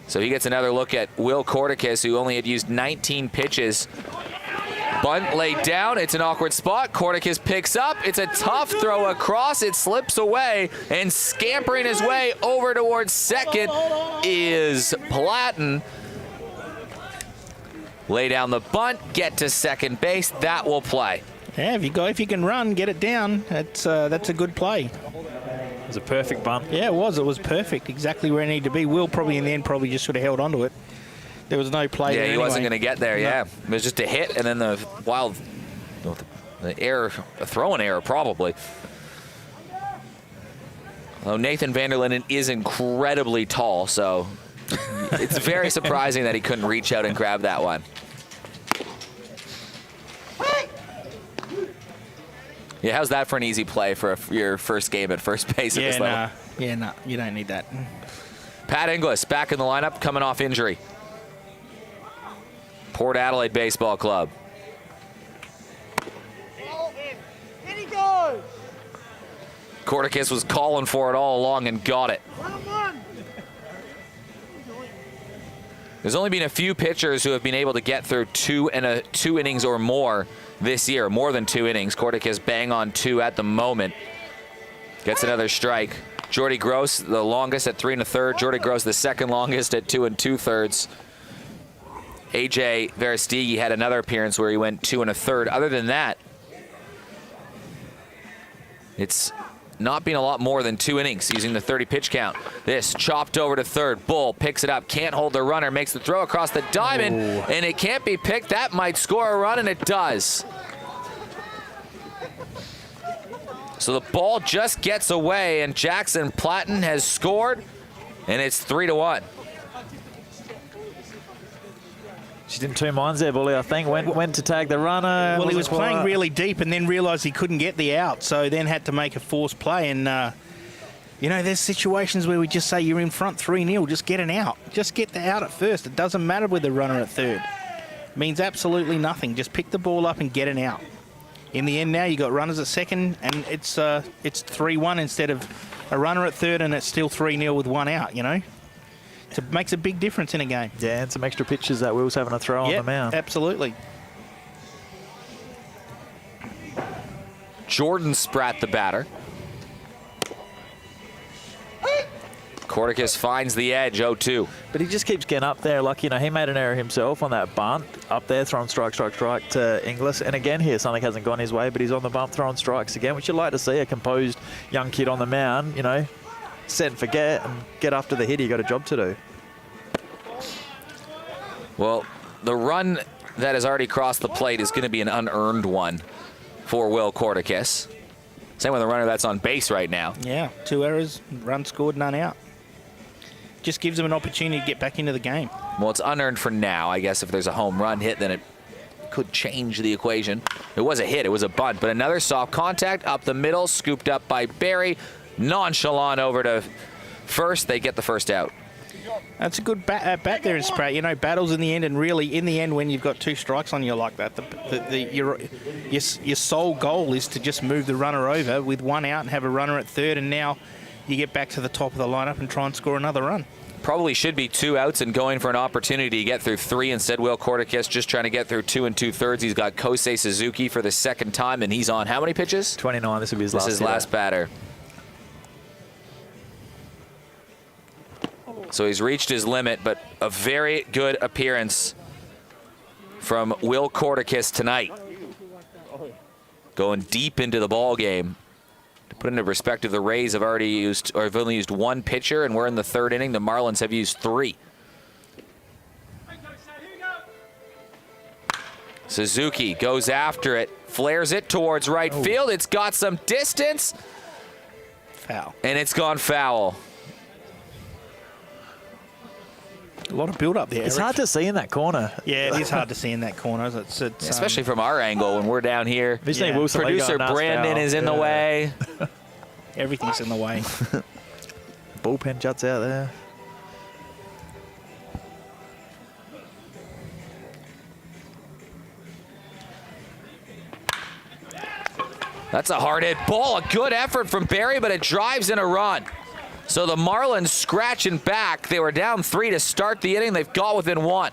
So he gets another look at Will Corticus, who only had used 19 pitches Bunt laid down. It's an awkward spot. Corticus picks up. It's a tough throw across. It slips away, and scampering his way over towards second is Platten. Lay down the bunt, get to second base. That will play. Yeah, if you can run, get it down. That's a good play. It was a perfect bunt. Yeah, it was. It was perfect. Exactly where it needed to be. Will probably in the end probably just should have held onto it. There was no play. Yeah, he wasn't going to get there. No. Yeah, it was just a hit, and then the error, a throwing error probably. Although Nathan Vanderlinden is incredibly tall, so it's very surprising that he couldn't reach out and grab that one. Yeah, how's that for an easy play for your first game at first base at this level? Yeah, you don't need that. Pat Inglis back in the lineup, coming off injury. Port Adelaide Baseball Club. In he goes. Corticus was calling for it all along and got it. There's only been a few pitchers who have been able to get through two innings or more this year, more than 2 innings. Corticus bang on 2 at the moment. Gets another strike. Jordy Gross, the longest at 3 1/3. Jordy Gross, the second longest at 2 2/3. AJ Verestigi had another appearance where he went 2 1/3. Other than that, it's not been a lot more than 2 innings using the 30 pitch count. This chopped over to third. Bull picks it up, can't hold the runner, makes the throw across the diamond, and it can't be picked. That might score a run, and it does. So the ball just gets away, and Jackson Platten has scored, and it's 3-1. She's in 2 minds there, Bully, I think. Went to tag the runner. Well, he was playing really deep and then realised he couldn't get the out, so then had to make a forced play. And, there's situations where we just say you're in front 3-0, just get an out. Just get the out at first. It doesn't matter with the runner at third. It means absolutely nothing. Just pick the ball up and get an out. In the end now, you got runners at second, and it's 3-1 instead of a runner at third, and it's still 3-0 with 1 out, It makes a big difference in a game. Yeah, and some extra pitches that Will's having to throw on the mound. Absolutely. Jordan Spratt, the batter. Corticus finds the edge, 0-2. But he just keeps getting up there. Like, he made an error himself on that bunt. Up there, throwing strike to Inglis. And again here, something hasn't gone his way, but he's on the bump throwing strikes again, which you'd like to see. A composed young kid on the mound, set and forget and get after the hit. You got a job to do. Well, the run that has already crossed the plate is going to be an unearned one for Will Corticus. Same with the runner that's on base right now. Yeah, 2 errors, run scored, none out. Just gives him an opportunity to get back into the game. Well, it's unearned for now. I guess if there's a home run hit, then it could change the equation. It was a hit. It was a bunt. But another soft contact up the middle, scooped up by Barry. Nonchalant over to first. They get the first out. That's a good bat there in Spratt. Battles in the end, and really in the end when you've got 2 strikes on you like that, your sole goal is to just move the runner over with 1 out and have a runner at third, and now you get back to the top of the lineup and try and score another run. Probably should be 2 outs and going for an opportunity to get through 3. Instead, Will Corticus just trying to get through 2 2/3. He's got Kosei Suzuki for the second time, and he's on how many pitches? 29. This will be his last. This is his last batter. So he's reached his limit, but a very good appearance from Will Corticus tonight. Going deep into the ball game. To put into perspective, the Rays have only used 1 pitcher, and we're in the 3rd inning. The Marlins have used 3. Suzuki goes after it, flares it towards right field. It's got some distance. Foul. And it's gone foul. A lot of build up there. It's hard to see in that corner. Yeah, it is hard to see in that corner. It's especially from our angle when we're down here. Yeah. Producer Brandon is in the way. Everything's in the way. Bullpen juts out there. That's a hard hit ball. A good effort from Barry, but it drives in a run. So the Marlins scratching back. They were down 3 to start the inning. They've got within 1.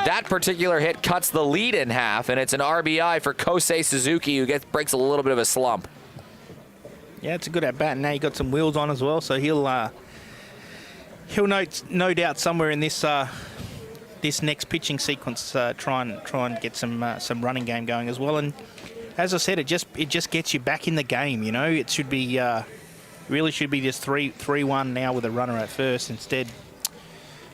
that particular hit cuts the lead in half, and it's an RBI for Kosei Suzuki, who breaks a little bit of a slump. Yeah, it's a good at bat. Now he got some wheels on as well, so he'll no doubt somewhere in this this next pitching sequence try and get some running game going as well. And as I said, it just gets you back in the game. You know, it should be really should be just 3-1 now with a runner at first. Instead,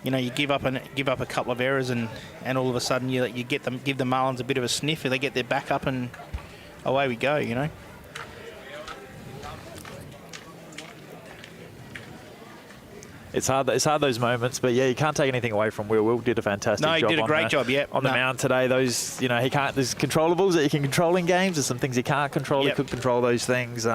you know, you give up a couple of errors and all of a sudden you give the Marlins a bit of a sniff. They get their back up and away we go. You know. It's hard those moments, but yeah, you can't take anything away from Will. Will did a fantastic job. No, he did a great job, yeah. On the mound today, those, you know, he can't, there's controllables that you can control in games. There's some things he can't control. Yep. He could control those things.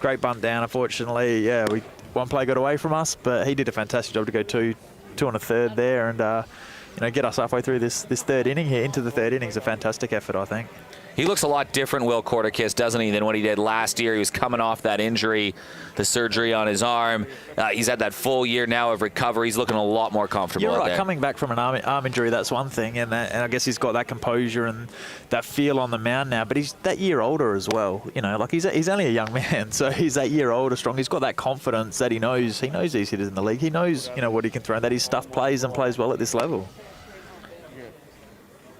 Great bunt down, unfortunately. Yeah, one play got away from us, but he did a fantastic job to go two and a third there and, you know, get us halfway through this third inning here. Into the third inning is a fantastic effort, I think. He looks a lot different, Will Corticus, doesn't he, than what he did last year. He was coming off that injury, the surgery on his arm. He's had that full year now of recovery. He's looking a lot more comfortable. You're right, there. coming back from an arm injury, that's one thing, and I guess he's got that composure and that feel on the mound now, but he's that year older as well. You know, like he's only a young man, so he's that year older, strong. He's got that confidence that he knows these hitters in the league. He knows, you know, what he can throw, and that his stuff plays and plays well at this level.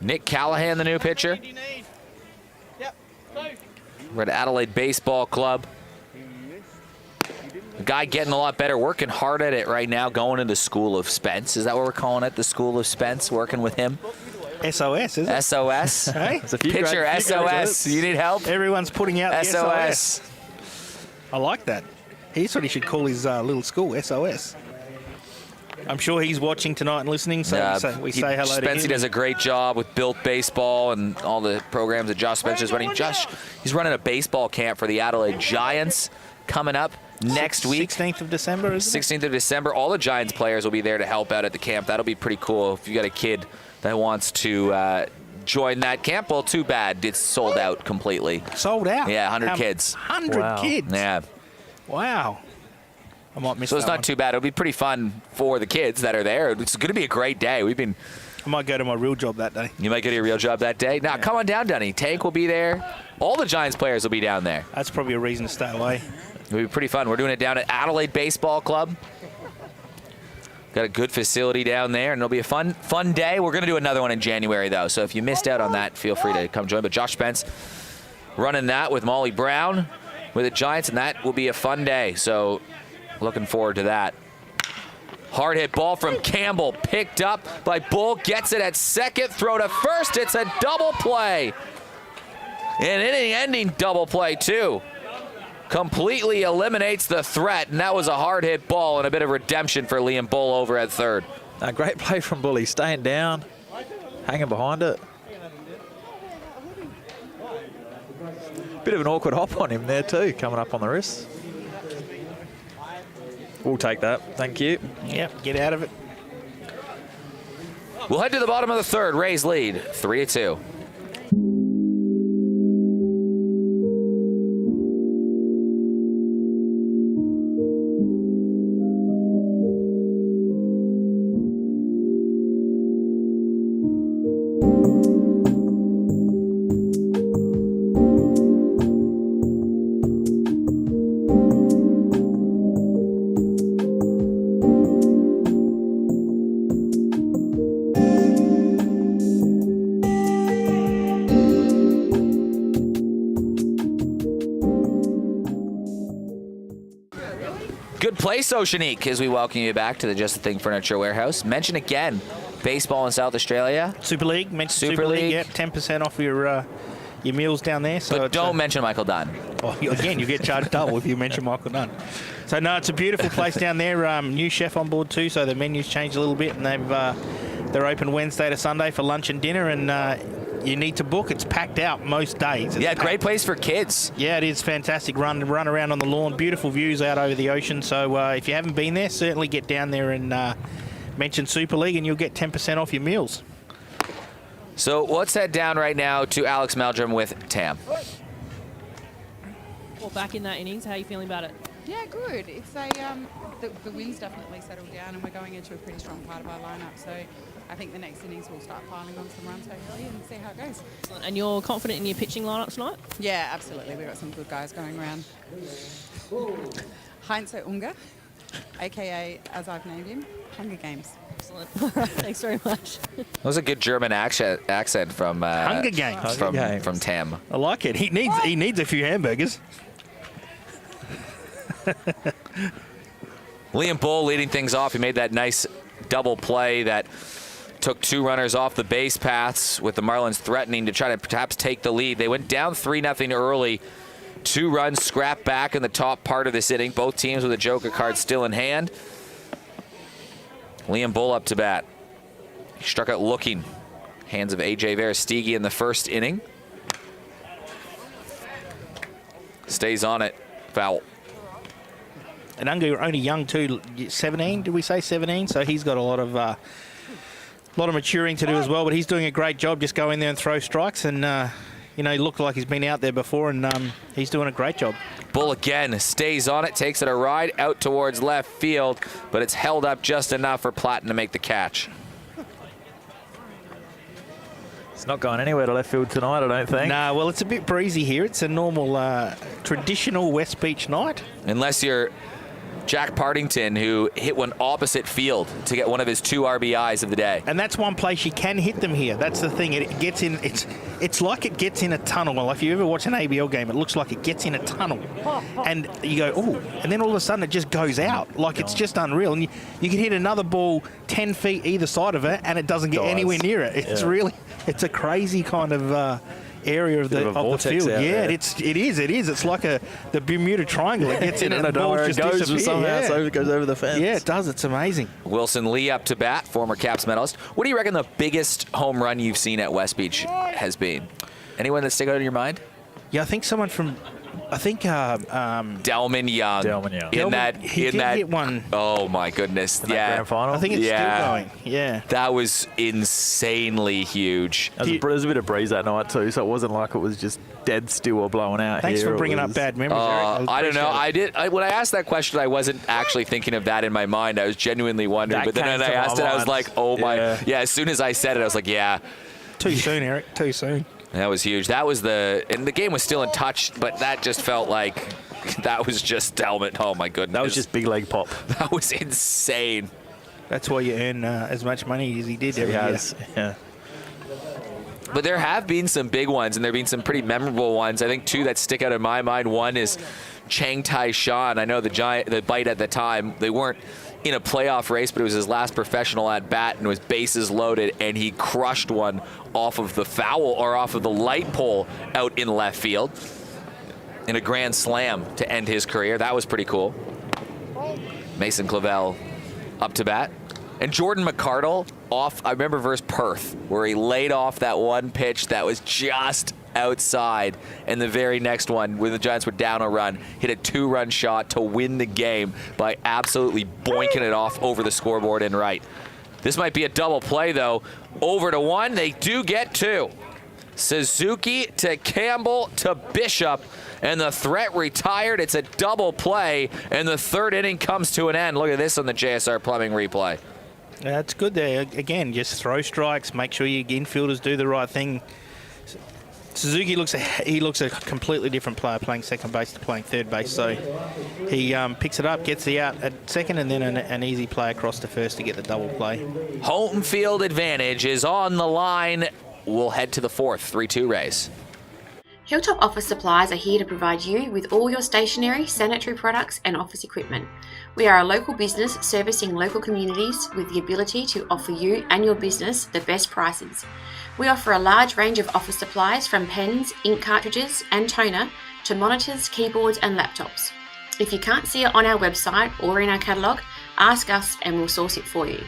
Nick Callahan, the new pitcher. We're at Adelaide Baseball Club. The guy getting a lot better, working hard at it right now, going into School of Spence. Is that what we're calling it, the School of Spence, working with him? SOS, is it? SOS. Hey? Pitcher SOS. You need help? Everyone's putting out the SOS. I like that. He's what he should call his little school, SOS. I'm sure he's watching tonight and listening, so we say hello to him. Spency does a great job with Built Baseball and all the programs that Josh Spencer's running. Josh, he's running a baseball camp for the Adelaide Giants coming up next week. 16th of December, isn't it? 16th of December. All the Giants players will be there to help out at the camp. That'll be pretty cool. If you got a kid that wants to join that camp, well, too bad. It's sold out completely. Sold out? Yeah, 100 kids. 100 kids? Yeah. Wow. I might miss So it's that not one. too bad. It'll be pretty fun for the kids that are there. It's going to be a great day. I might go to my real job that day. You might go to your real job that day. Now, come on down, Dunny. Tank will be there. All the Giants players will be down there. That's probably a reason to stay away. It'll be pretty fun. We're doing it down at Adelaide Baseball Club. Got a good facility down there, and it'll be a fun day. We're going to do another one in January, though. So if you missed out on that, feel free to come join. But Josh Spence running that with Molly Brown with the Giants, and that will be a fun day. So looking forward to that. Hard hit ball from Campbell, picked up by Bull, gets it at second, throw to first. It's a double play. An inning-ending double play, too. Completely eliminates the threat, and that was a hard hit ball and a bit of redemption for Liam Bull over at third. A great play from Bull. He's staying down, hanging behind it. Bit of an awkward hop on him there, too, coming up on the wrist. We'll take that. Thank you. Yep, get out of it. We'll head to the bottom of the third. Rays lead 3-2. Good place, Oceanique, as we welcome you back to the Just the Thing Furniture Warehouse. Mention again, baseball in South Australia. Super League, mention Super League. Yep, 10% off your meals down there. So but don't mention Michael Dunn. Well, again, you get charged double if you mention Michael Dunn. So, no, it's a beautiful place down there. New chef on board, too, so the menu's changed a little bit, and they're open Wednesday to Sunday for lunch and dinner, and you need to book. It's packed out most days. Yeah, great place for kids. Yeah, it is fantastic. Run around on the lawn. Beautiful views out over the ocean. So if you haven't been there, certainly get down there and mention Super League, and you'll get 10% off your meals. So let's head down right now to Alex Meldrum with Tam. Well, back in that innings, how are you feeling about it? Yeah, good. It's the wind's definitely settled down, and we're going into a pretty strong part of our lineup. So I think the next innings we'll start piling on some runs hopefully and see how it goes. And you're confident in your pitching lineup tonight? Yeah, absolutely. We've got some good guys going around. Heinz Unga, aka, as I've named him, Hunger Games. Excellent. Thanks very much. That was a good German accent from Hunger Games. From Tam. I like it. He needs a few hamburgers. Liam Bull leading things off. He made that nice double play that took 2 runners off the base paths with the Marlins threatening to try to perhaps take the lead. They went down 3-0 early. 2 runs scrapped back in the top part of this inning. Both teams with a joker card still in hand. Liam Bull up to bat. He struck out looking. Hands of A.J. Verestigi in the first inning. Stays on it. Foul. And Unga only young too, 17. Did we say 17? So he's got a lot of maturing to do as well. But he's doing a great job. Just go in there and throw strikes, and he looked like he's been out there before, and he's doing a great job. Bull again stays on it, takes it a ride out towards left field, but it's held up just enough for Platten to make the catch. It's not going anywhere to left field tonight, I don't think. No, well, it's a bit breezy here. It's a normal, traditional West Beach night. Unless you're Jack Partington, who hit one opposite field to get one of his 2 RBIs of the day. And that's one place you can hit them here. That's the thing. It gets in. It's like it gets in a tunnel. Well, if you ever watch an ABL game, it looks like it gets in a tunnel, and you go, oh, and then all of a sudden it just goes out. Like it's just unreal. And you can hit another ball 10 feet either side of it, and it doesn't get anywhere near it. It's a crazy kind of area of the field. Yeah, it is. It's like the Bermuda Triangle. It gets in and the ball just disappears. So it goes over the fence. Yeah, it does. It's amazing. Wilson Lee up to bat, former Caps medalist. What do you reckon the biggest home run you've seen at West Beach has been? Anyone that stick out in your mind? Yeah, I think someone from, Delman Young. He did hit one. Oh my goodness! In that grand final? I think it's still going. Yeah, that was insanely huge. There was a bit of breeze that night too, so it wasn't like it was just dead still or blowing out. Thanks for bringing up bad memories, Eric. I don't know. When I asked that question, I wasn't actually thinking of that in my mind. I was genuinely wondering. But then I asked it, I was like, oh my. Yeah, as soon as I said it, I was like, yeah. Too soon, Eric. Too soon. That was huge. And the game was still in touch, but that just felt like that was just Delman. Oh my goodness. That was just big leg pop. That was insane. That's why you earn as much money as he did every year. Yeah. But there have been some big ones, and there have been some pretty memorable ones. I think 2 that stick out in my mind. One is Chang Tai Shan. I know the bite at the time, they weren't in a playoff race, but it was his last professional at bat, and it was bases loaded, and he crushed one off of the foul or off of the light pole out in left field in a grand slam to end his career. That was pretty cool. Mason Clavel up to bat. And Jordan McCardle off, I remember versus Perth, where he laid off that one pitch that was just outside, and the very next one, when the Giants were down a run, hit a 2-run shot to win the game by absolutely boinking it off over the scoreboard and right. This might be a double play, though. Over to 1, they do get 2. Suzuki to Campbell to Bishop, and the threat retired. It's a double play, and the 3rd inning comes to an end. Look at this on the JSR Plumbing replay. That's good there. Again, just throw strikes. Make sure your infielders do the right thing. Suzuki looks a completely different player playing second base to playing third base. So he picks it up, gets the out at second, and then an easy play across to first to get the double play. Home field advantage is on the line. We'll head to the 4th, 3-2 Rays. Hilltop Office Supplies are here to provide you with all your stationery, sanitary products and office equipment. We are a local business servicing local communities with the ability to offer you and your business the best prices. We offer a large range of office supplies from pens, ink cartridges and toner to monitors, keyboards and laptops. If you can't see it on our website or in our catalogue, ask us and we'll source it for you.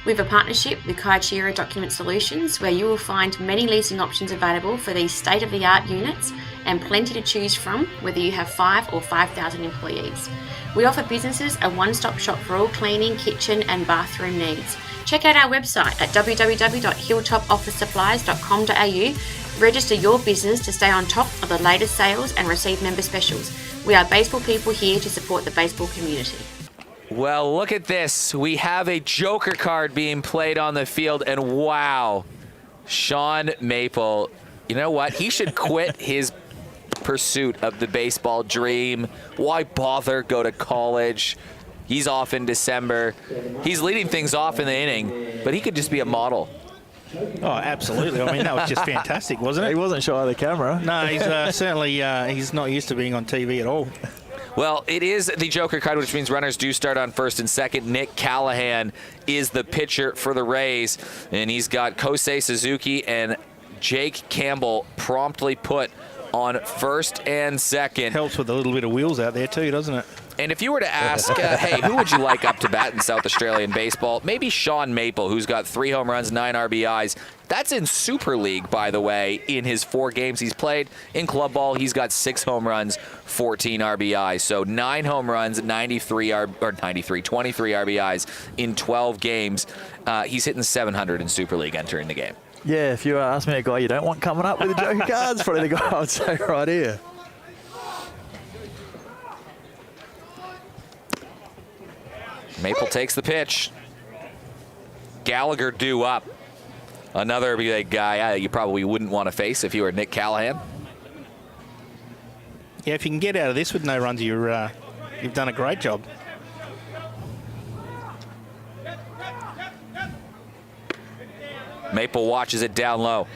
We have a partnership with Kaishira Document Solutions where you will find many leasing options available for these state-of-the-art units and plenty to choose from whether you have 5 or 5,000 employees. We offer businesses a one-stop shop for all cleaning, kitchen and bathroom needs. Check out our website at www.hilltopofficesupplies.com.au Register your business to stay on top of the latest sales and receive member specials. We are baseball people here to support the baseball community. Well, look at this. We have a Joker card being played on the field, and wow, Sean Maple, you know what? He should quit his pursuit of the baseball dream. Why bother go to college? He's off in December. He's leading things off in the inning, but he could just be a model. Oh, absolutely. I mean, that was just fantastic, wasn't it? He wasn't shy of the camera. No, he's certainly he's not used to being on TV at all. Well, it is the Joker card, which means runners do start on first and second. Nick Callahan is the pitcher for the Rays, and he's got Kosei Suzuki and Jake Campbell promptly put on first and second. Helps with a little bit of wheels out there too, doesn't it? And if you were to ask, hey, who would you like up to bat in South Australian baseball? Maybe Sean Maple, who's got 3 home runs, 9 RBIs. That's in Super League, by the way, in his 4 games he's played. In club ball, he's got 6 home runs, 14 RBIs. So 9 home runs, 23 RBIs in 12 games. He's hitting 700 in Super League entering the game. Yeah, if you ask me a guy you don't want coming up with the Joker cards, probably the guy I would say right here. Maple takes the pitch. Gallagher due up. Another big guy you probably wouldn't want to face if you were Nick Callahan. Yeah, if you can get out of this with no runs, you've done a great job. Maple watches it down low.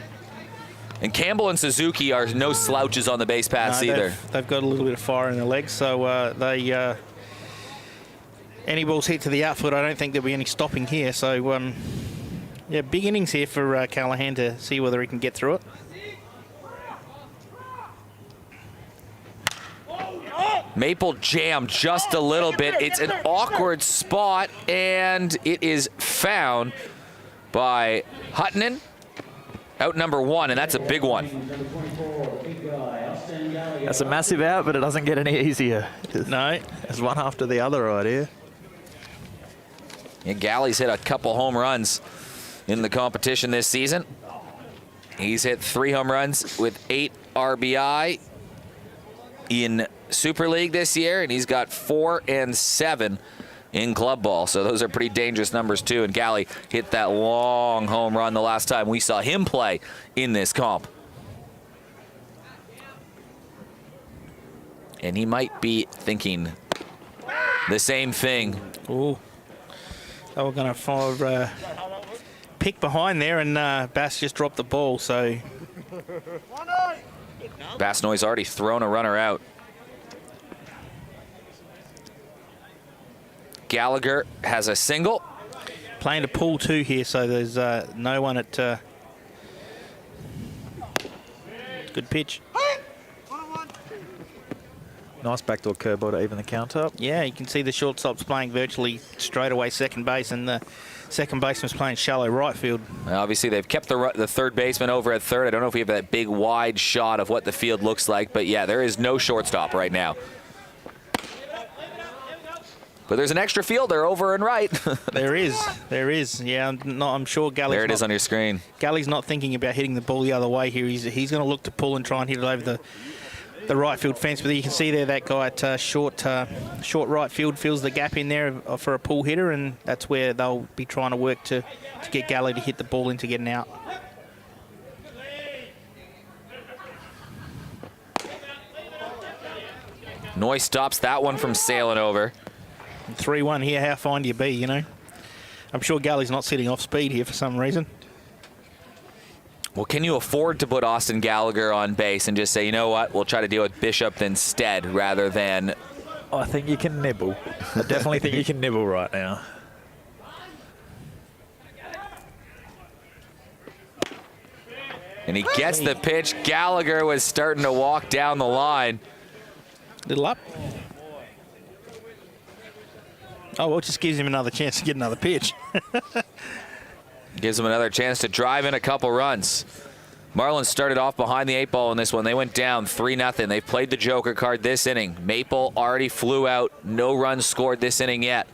And Campbell and Suzuki are no slouches on the base paths either. They've got a little bit of fire in their legs, so any balls hit to the outfield, I don't think there'll be any stopping here. So, yeah, big innings here for Callahan to see whether he can get through it. Maple jammed just a little bit. It's an awkward spot, and it is found by Huttonen. Out number 1, and that's a big one. That's a massive out, but it doesn't get any easier. No. It's one after the other right here. Yeah, Galley's hit a couple home runs in the competition this season. He's hit 3 home runs with 8 RBI in Super League this year, and he's got 4 and 7 in club ball. So those are pretty dangerous numbers too. And Galley hit that long home run the last time we saw him play in this comp. And he might be thinking the same thing. Ooh. They were going to pick behind there, and Bass just dropped the ball. So Bassnoy's already thrown a runner out. Gallagher has a single. Playing to pull 2 here, so there's no one at... Good pitch. Nice backdoor curveball to even the count up. Yeah, you can see the shortstop's playing virtually straight away second base, and the second baseman's playing shallow right field. Obviously, they've kept the third baseman over at third. I don't know if we have that big wide shot of what the field looks like, but yeah, there is no shortstop right now. But there's an extra fielder over and right. There is. Yeah, I'm sure Galley's there it is on your screen. Galley's not thinking about hitting the ball the other way here. He's going to look to pull and try and hit it over the right field fence. But you can see there that guy at short right field fills the gap in there for a pull hitter, and that's where they'll be trying to work to get Galley to hit the ball into getting out. Noy stops that one from sailing over. 3-1 here, how fine do you be, you know? I'm sure Galley's not sitting off speed here for some reason. Well, can you afford to put Austin Gallagher on base and just say, you know what, we'll try to deal with Bishop instead rather than... I think you can nibble. I definitely think you can nibble right now. And he gets the pitch. Gallagher was starting to walk down the line. Little up. Oh, well, it just gives him another chance to get another pitch. Gives him another chance to drive in a couple runs. Marlins started off behind the 8 ball in this one. They went down 3-0. They've played the Joker card this inning. Maple already flew out. No runs scored this inning yet.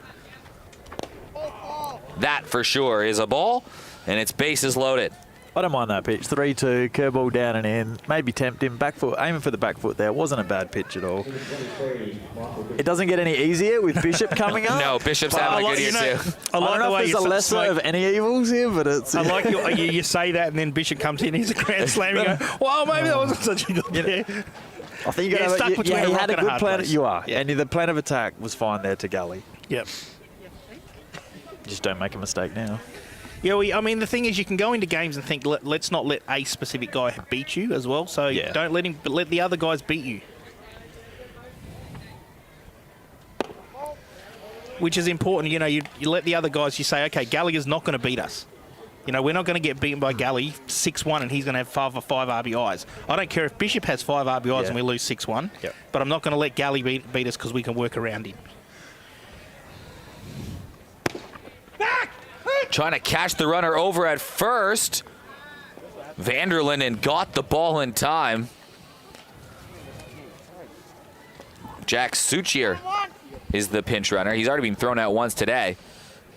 That for sure is a ball, and it's bases loaded. I don't mind that pitch. 3-2, curveball down and in. Maybe tempt him. Back foot, aiming for the back foot there. Wasn't a bad pitch at all. It doesn't get any easier with Bishop coming up. No, Bishop's having a good year too. I don't know if there's a lesser of any evils here, but it's... I like you say that, and then Bishop comes in, he's a grand slam, and you go, well, maybe that wasn't such a good day. I think you got stuck between he a rock had a and a good hard plan. place. You are. Yeah. And the plan of attack was fine there to Gully. Yep. Just don't make a mistake now. Yeah, I mean, the thing is, you can go into games and think, let's not let a specific guy beat you as well. So don't let him, but let the other guys beat you. Which is important. You know, you let the other guys, you say, okay, Gallagher's not going to beat us. You know, we're not going to get beaten by Galley 6-1 and he's going to have five RBIs. I don't care if Bishop has 5 RBIs and we lose 6-1, but I'm not going to let Galley beat us because we can work around him. Trying to catch the runner over at first. Vanderlinden got the ball in time. Jack Suchier is the pinch runner. He's already been thrown out once today.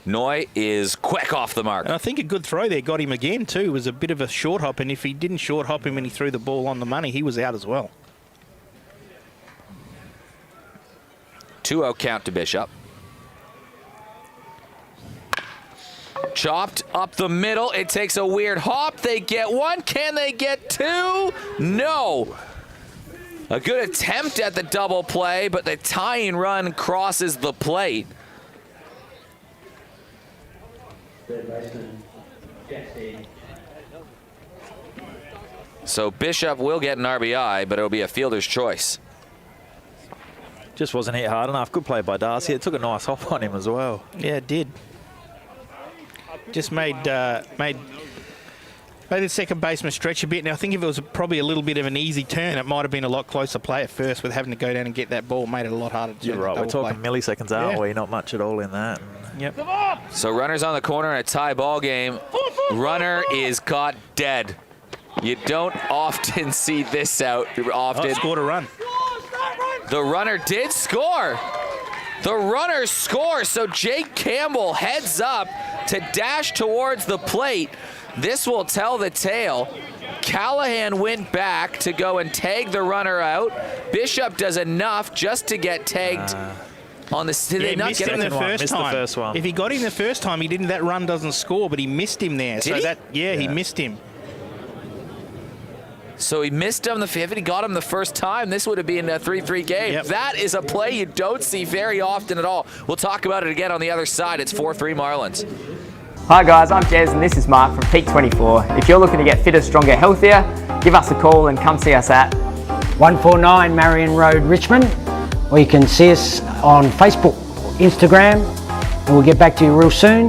Noy is quick off the mark. And I think a good throw there got him again too. It was a bit of a short hop, and if he didn't short hop him and he threw the ball on the money, he was out as well. 2-0 count to Bishop. Chopped up the middle. It takes a weird hop. They get one. Can they get two? No. A good attempt at the double play, but the tying run crosses the plate. So Bishop will get an RBI, but it'll be a fielder's choice. Just wasn't hit hard enough. Good play by Darcy. It took a nice hop on him as well. Yeah, it did. Just made the second baseman stretch a bit. Now, I think if it was probably a little bit of an easy turn, it might have been a lot closer play at first with having to go down and get that ball. Made it a lot harder to You're right. We're talking milliseconds, aren't we? Not much at all in that. Yep. So runners on the corner in a tie ball game. Runner is caught dead. You don't often see this out. Scored a run. The runner did score. The runner scores, so Jake Campbell heads up to dash towards the plate. This will tell the tale. Callahan went back to go and tag the runner out. Bishop does enough just to get tagged on the... Did they not missed get him him the first time. The first one. If he got him the first time, he didn't. That run doesn't score, but he missed him there. Did he? He missed him. So he missed him. If he got him the first time, this would have been a 3-3 game. Yep. That is a play you don't see very often at all. We'll talk about it again on the other side. It's 4-3 Marlins. Hi guys, I'm Jez and this is Mark from Peak 24. If you're looking to get fitter, stronger, healthier, give us a call and come see us at 149 Marion Road, Richmond. Or you can see us on Facebook, Instagram, and we'll get back to you real soon.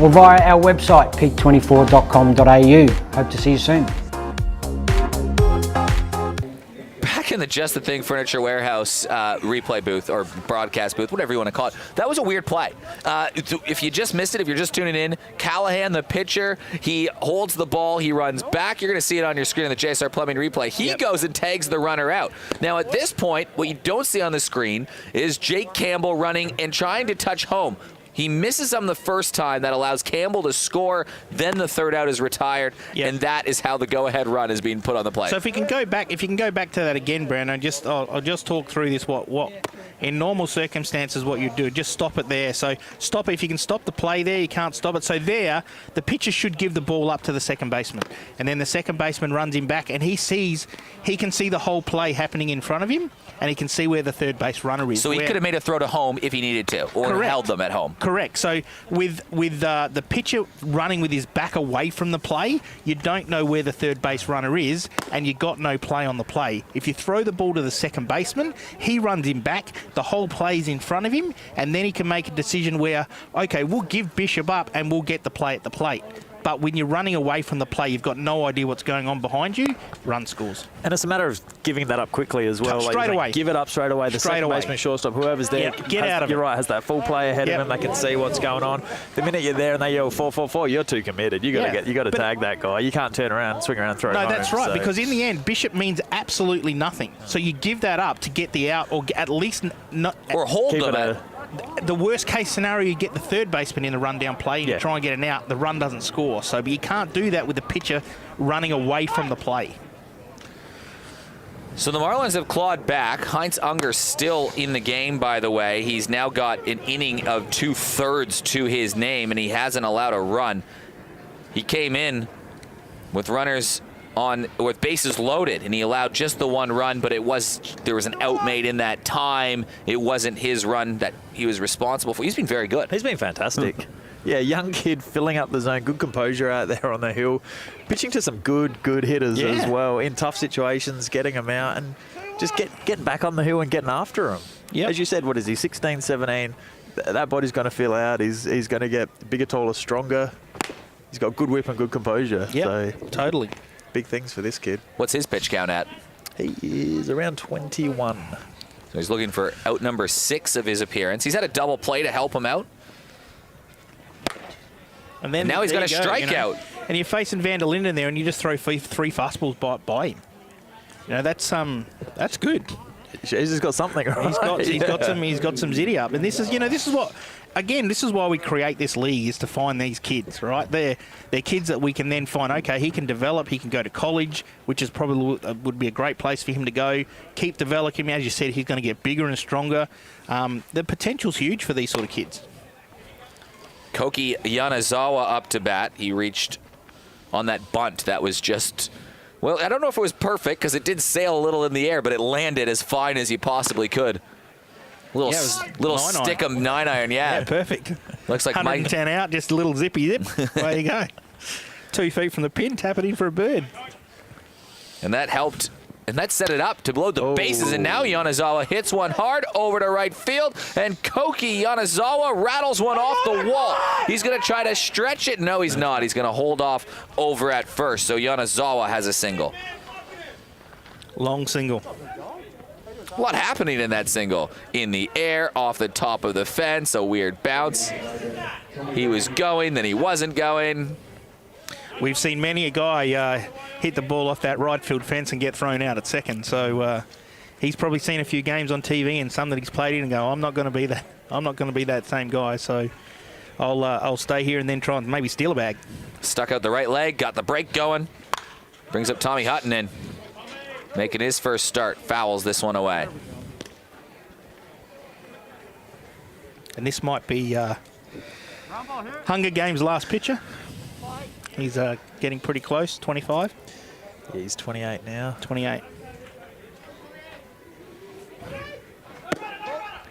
Or via our website, peak24.com.au. Hope to see you soon. Back in the Just the Thing Furniture Warehouse replay booth or broadcast booth, whatever you want to call it, that was a weird play. If you just missed it, if you're just tuning in, Callahan, the pitcher, he holds the ball, he runs back. You're going to see it on your screen in the JSR Plumbing replay. He goes and tags the runner out. Now, at this point, what you don't see on the screen is Jake Campbell running and trying to touch home. He misses him the first time. That allows Campbell to score. Then the third out is retired, and that is how the go-ahead run is being put on the plate. So if you can go back to that again, Brandon, I'll just talk through this. What in normal circumstances what you do, just stop it there. So stop it. If you can stop the play there, you can't stop it. So there, the pitcher should give the ball up to the second baseman, and then the second baseman runs him back, and he can see the whole play happening in front of him, and he can see where the third base runner is. So he could have made a throw to home if he needed to, or held them at home. Correct. So with the pitcher running with his back away from the play, you don't know where the third base runner is, and you got no play on the play. If you throw the ball to the second baseman, he runs him back, the whole play's in front of him, and then he can make a decision where, okay, we'll give Bishop up and we'll get the play at the plate. But when you're running away from the play, you've got no idea what's going on behind you, run scores. And it's a matter of giving that up quickly as well. Straight away. Give it up straight away. The second baseman, shortstop, whoever's there, get out of it. You're right, has that full play ahead of him. They can see what's going on. The minute you're there and they yell 4-4-4, you're too committed. You got to tag that guy. You can't turn around, swing around, throw it home. No, that's right, so. because in the end, Bishop means absolutely nothing. So you give that up to get the out, or at least not, or hold them the worst case scenario, you get the third baseman in the run-down play and you try and get an out. The run doesn't score. So, but you can't do that with the pitcher running away from the play. So the Marlins have clawed back. Heinz Unger's still in the game, by the way. He's now got an inning of 2/3 to his name, and he hasn't allowed a run. He came in with runners on with bases loaded, and he allowed just the one run, but there was an out made in that time. It wasn't his run that he was responsible for. He's been very good. He's been fantastic. Yeah, young kid filling up the zone, good composure out there on the hill, pitching to some good hitters as well in tough situations, getting them out and just getting back on the hill and getting after them. Yep. As you said, what is he, 16, 17? That body's going to fill out. He's going to get bigger, taller, stronger. He's got good whip and good composure. Yeah, so totally. Big things for this kid. What's his pitch count at? He is around 21. So he's looking for out number 6 of his appearance. He's had a double play to help him out. And then now he's got a strikeout. And you're facing Van der Linden there, and you just throw three fastballs by him. You know, that's good. He's got something. Right? He's got some zitty up, and this is what. Again, this is why we create this league, is to find these kids, right? They're kids that we can then find, okay, he can develop, he can go to college, which is probably would be a great place for him to go. Keep developing him. As you said, he's going to get bigger and stronger. The potential's huge for these sort of kids. Koki Yanazawa up to bat. He reached on that bunt that was just, well, I don't know if it was perfect because it did sail a little in the air, but it landed as fine as you possibly could. Little stick-em 9-iron, Yeah, perfect. Looks like 110 out, just a little zippy zip. There you go. 2 feet from the pin, tap it in for a bird. And that helped, and that set it up to blow the bases. And now Yanazawa hits one hard over to right field, and Koki Yanazawa rattles one off the wall. He's going to try to stretch it. No, he's not. He's going to hold off over at first. So Yanazawa has a single. Long single. What happening in that single? In the air, off the top of the fence, a weird bounce. He was going, then he wasn't going. We've seen many a guy hit the ball off that right field fence and get thrown out at second. So he's probably seen a few games on TV and some that he's played in and go, I'm not going to be that. I'm not going to be that same guy. So I'll stay here and then try and maybe steal a bag. Stuck out the right leg, got the break going. Brings up Tommy Hutton in. Making his first start, fouls this one away. And this might be Hunger Games' last pitcher. He's getting pretty close, 25. Yeah, he's 28 now. 28.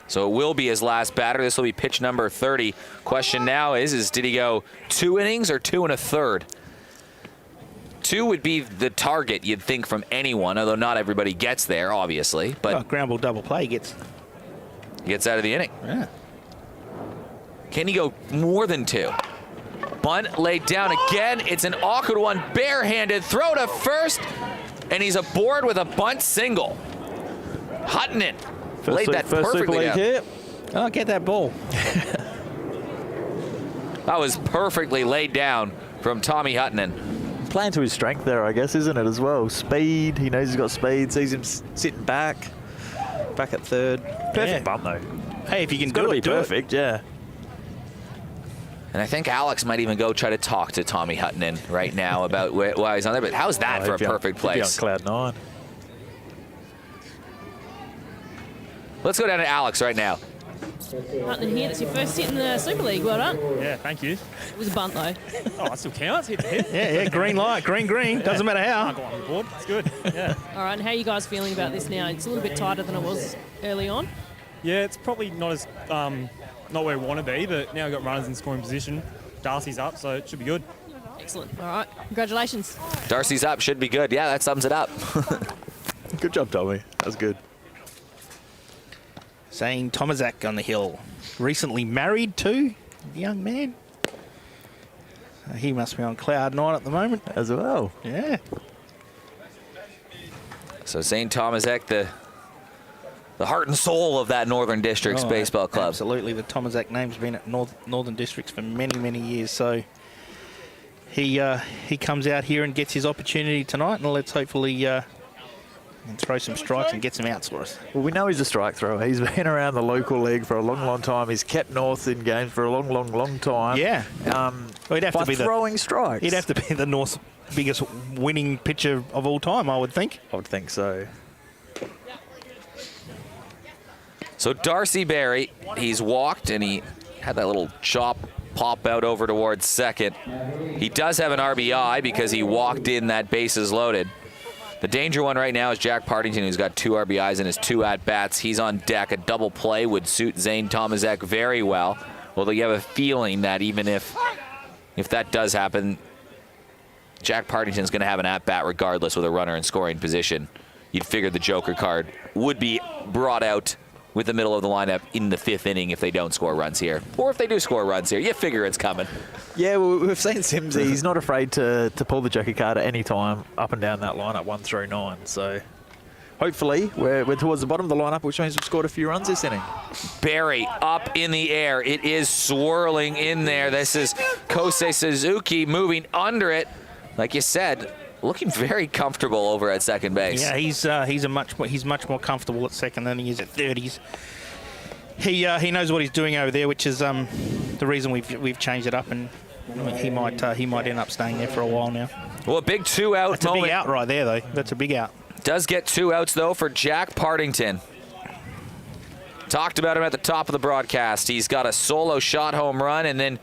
So it will be his last batter. This will be pitch number 30. Question now is did he go 2 innings or 2 1/3? 2 would be the target, you'd think, from anyone, although not everybody gets there, obviously. But ground ball double play gets out of the inning. Yeah. Can he go more than 2? Bunt laid down again. It's an awkward one. Barehanded throw to first, and he's aboard with a bunt single. Hutton laid that perfectly down. Hit. Oh, get that ball. That was perfectly laid down from Tommy Hutton. Playing to his strength there, I guess, isn't it, as well? Speed. He knows he's got speed. Sees him sitting back at third. Perfect bunt, though. Hey, if you can do it, do perfect, yeah. And I think Alex might even go try to talk to Tommy Hutton right now about why he's on there. But how's that for a perfect place? He'd be on cloud 9. Let's go down to Alex right now. Hutton here, that's your first hit in the Super League. Well done. Yeah, thank you. It was a bunt, though. Oh, that still counts. Hit. Yeah, green light, green. Doesn't matter how. I got on the board. That's good. Yeah. All right, and how are you guys feeling about this now? It's a little bit tighter than it was early on. Yeah, it's probably not as not where we want to be, but now we've got runners in scoring position. Darcy's up, so it should be good. Excellent. All right, congratulations. Darcy's up, should be good. Yeah, that sums it up. Good job, Tommy. That was good. Zane Tomaszak on the hill. Recently married to the young man. He must be on cloud 9 at the moment. As well. Yeah. So Zane Tomaszak, the heart and soul of that Northern Districts baseball club. Absolutely. The Tomaszak name's been at Northern Districts for many, many years. So he comes out here and gets his opportunity tonight, and let's hopefully and throw some strikes and get some outs for us. Well, we know he's a strike thrower. He's been around the local league for a long, long time. He's kept North in games for a long, long, long time. Yeah. Well, he'd have to be throwing strikes. He'd have to be the North's biggest winning pitcher of all time, I would think. I would think so. So Darcy Berry, he's walked and he had that little chop pop out over towards second. He does have an RBI because he walked in that bases loaded. The danger one right now is Jack Partington, who's got 2 RBIs in his 2 at-bats. He's on deck. A double play would suit Zane Tomaszek very well. Although you have a feeling that even if that does happen, Jack Partington's going to have an at-bat regardless with a runner in scoring position. You'd figure the Joker card would be brought out with the middle of the lineup in the 5th inning if they don't score runs here. Or if they do score runs here, you figure it's coming. Yeah, well, we've seen Simsy. He's not afraid to pull the Joker card at any time up and down that lineup 1 through 9. So hopefully we're towards the bottom of the lineup, which means we've scored a few runs this inning. Berry up in the air. It is swirling in there. This is Kosei Suzuki moving under it. Like you said, looking very comfortable over at second base. Yeah, he's much more comfortable at second than he is at third. He knows what he's doing over there, which is the reason we've changed it up, and he might end up staying there for a while now. Well, a big 2-out. That's a big out right there, though. That's a big out. Does get 2 outs though for Jack Partington. Talked about him at the top of the broadcast. He's got a solo shot home run, and then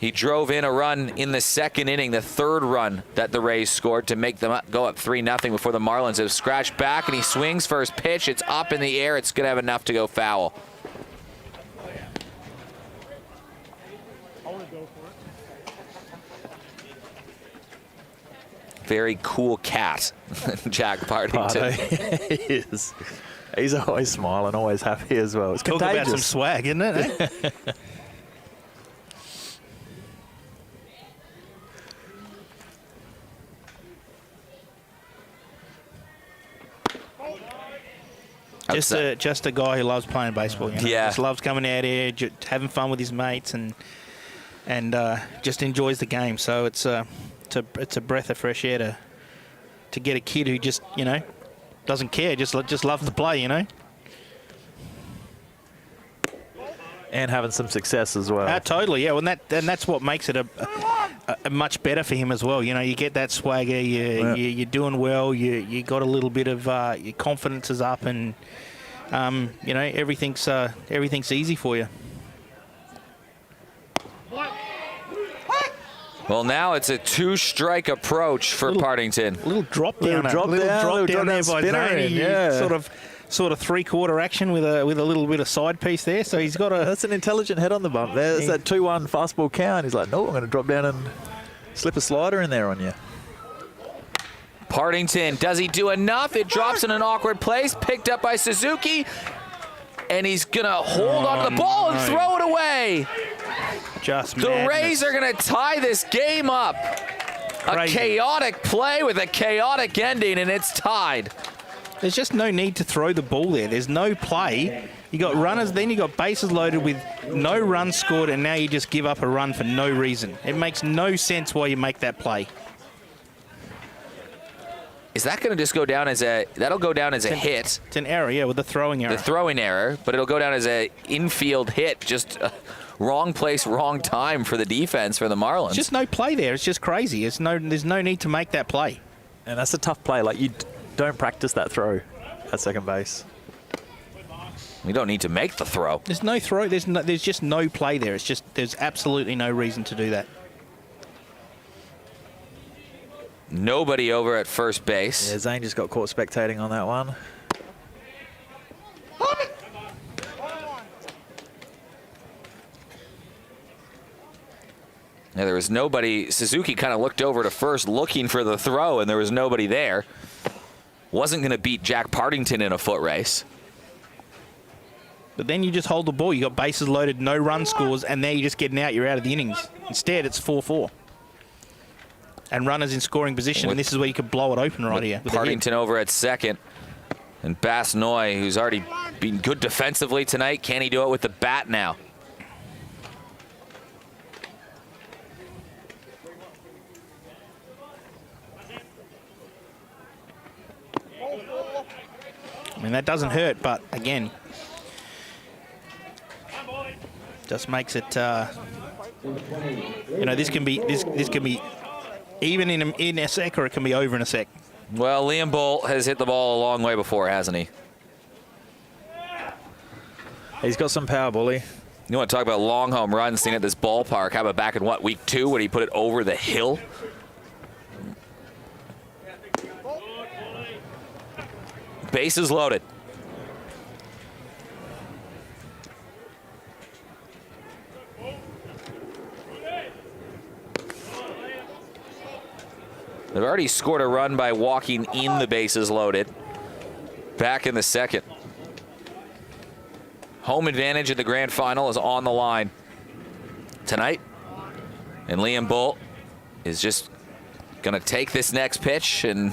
he drove in a run in the 2nd inning, the 3rd run that the Rays scored to make them go up 3-0 before the Marlins have scratched back, and he swings first pitch. It's up in the air. It's going to have enough to go foul. Very cool cat, Jack Partington. He is. He's always smiling, always happy as well. It's Talk contagious. about some swag, isn't it? Eh? Just a guy who loves playing baseball. You know? Yeah. Just loves coming out here, having fun with his mates, and just enjoys the game. So it's a breath of fresh air to get a kid who just doesn't care, just loves to play. And having some success as well. Totally, yeah. Well, and that's what makes it a much better for him as well. You get that swagger. You're doing well. You got a little bit of your confidence is up, and everything's easy for you. Well, now it's a 2-strike approach for Partington. Little drop down there by Zane. Yeah. Sort of 3-quarter action with a little bit of side piece there. So he's got That's an intelligent head on the bump there. That's that 2-1 fastball count. He's like, no, I'm going to drop down and slip a slider in there on you. Partington, does he do enough? It drops in an awkward place, picked up by Suzuki, and he's going to hold onto the ball and throw it away. The Rays are going to tie this game up. Crazy. A chaotic play with a chaotic ending, and it's tied. There's just no need to throw the ball there. There's no play. You got runners, then you got bases loaded with no runs scored, and now you just give up a run for no reason. It makes no sense why you make that play. Is that going to just go down as that'll go down as a hit? It's an error, yeah, with the throwing error. The throwing error, but it'll go down as a infield hit. Just wrong place, wrong time for the defense for the Marlins. There's just no play there. It's just crazy. There's no need to make that play. And that's a tough play. Like, you don't practice that throw at second base. We don't need to make the throw. There's no throw. There's just no play there. It's just there's absolutely no reason to do that. Nobody over at first base. Yeah, Zane just got caught spectating on that one. Yeah, there was nobody. Suzuki kind of looked over to first looking for the throw, and there was nobody there. Wasn't going to beat Jack Partington in a foot race. But then you just hold the ball. You got bases loaded, no run scores, and now you're just getting out. You're out of the innings. Instead, it's 4-4. And runners in scoring position, and this is where you could blow it open right here. Partington over at second. And Basnoy, who's already been good defensively tonight, can he do it with the bat now? I mean, that doesn't hurt, but again, just makes it. You know, this can be even in a sec, or it can be over in a sec. Well, Liam Bull has hit the ball a long way before, hasn't he? He's got some power, Bully. You want to talk about long home runs seen at this ballpark? How about back in week 2 when he put it over the hill? Bases loaded. They've already scored a run by walking in the bases loaded. Back in the second. Home advantage at the grand final is on the line tonight. And Liam Bull is just going to take this next pitch and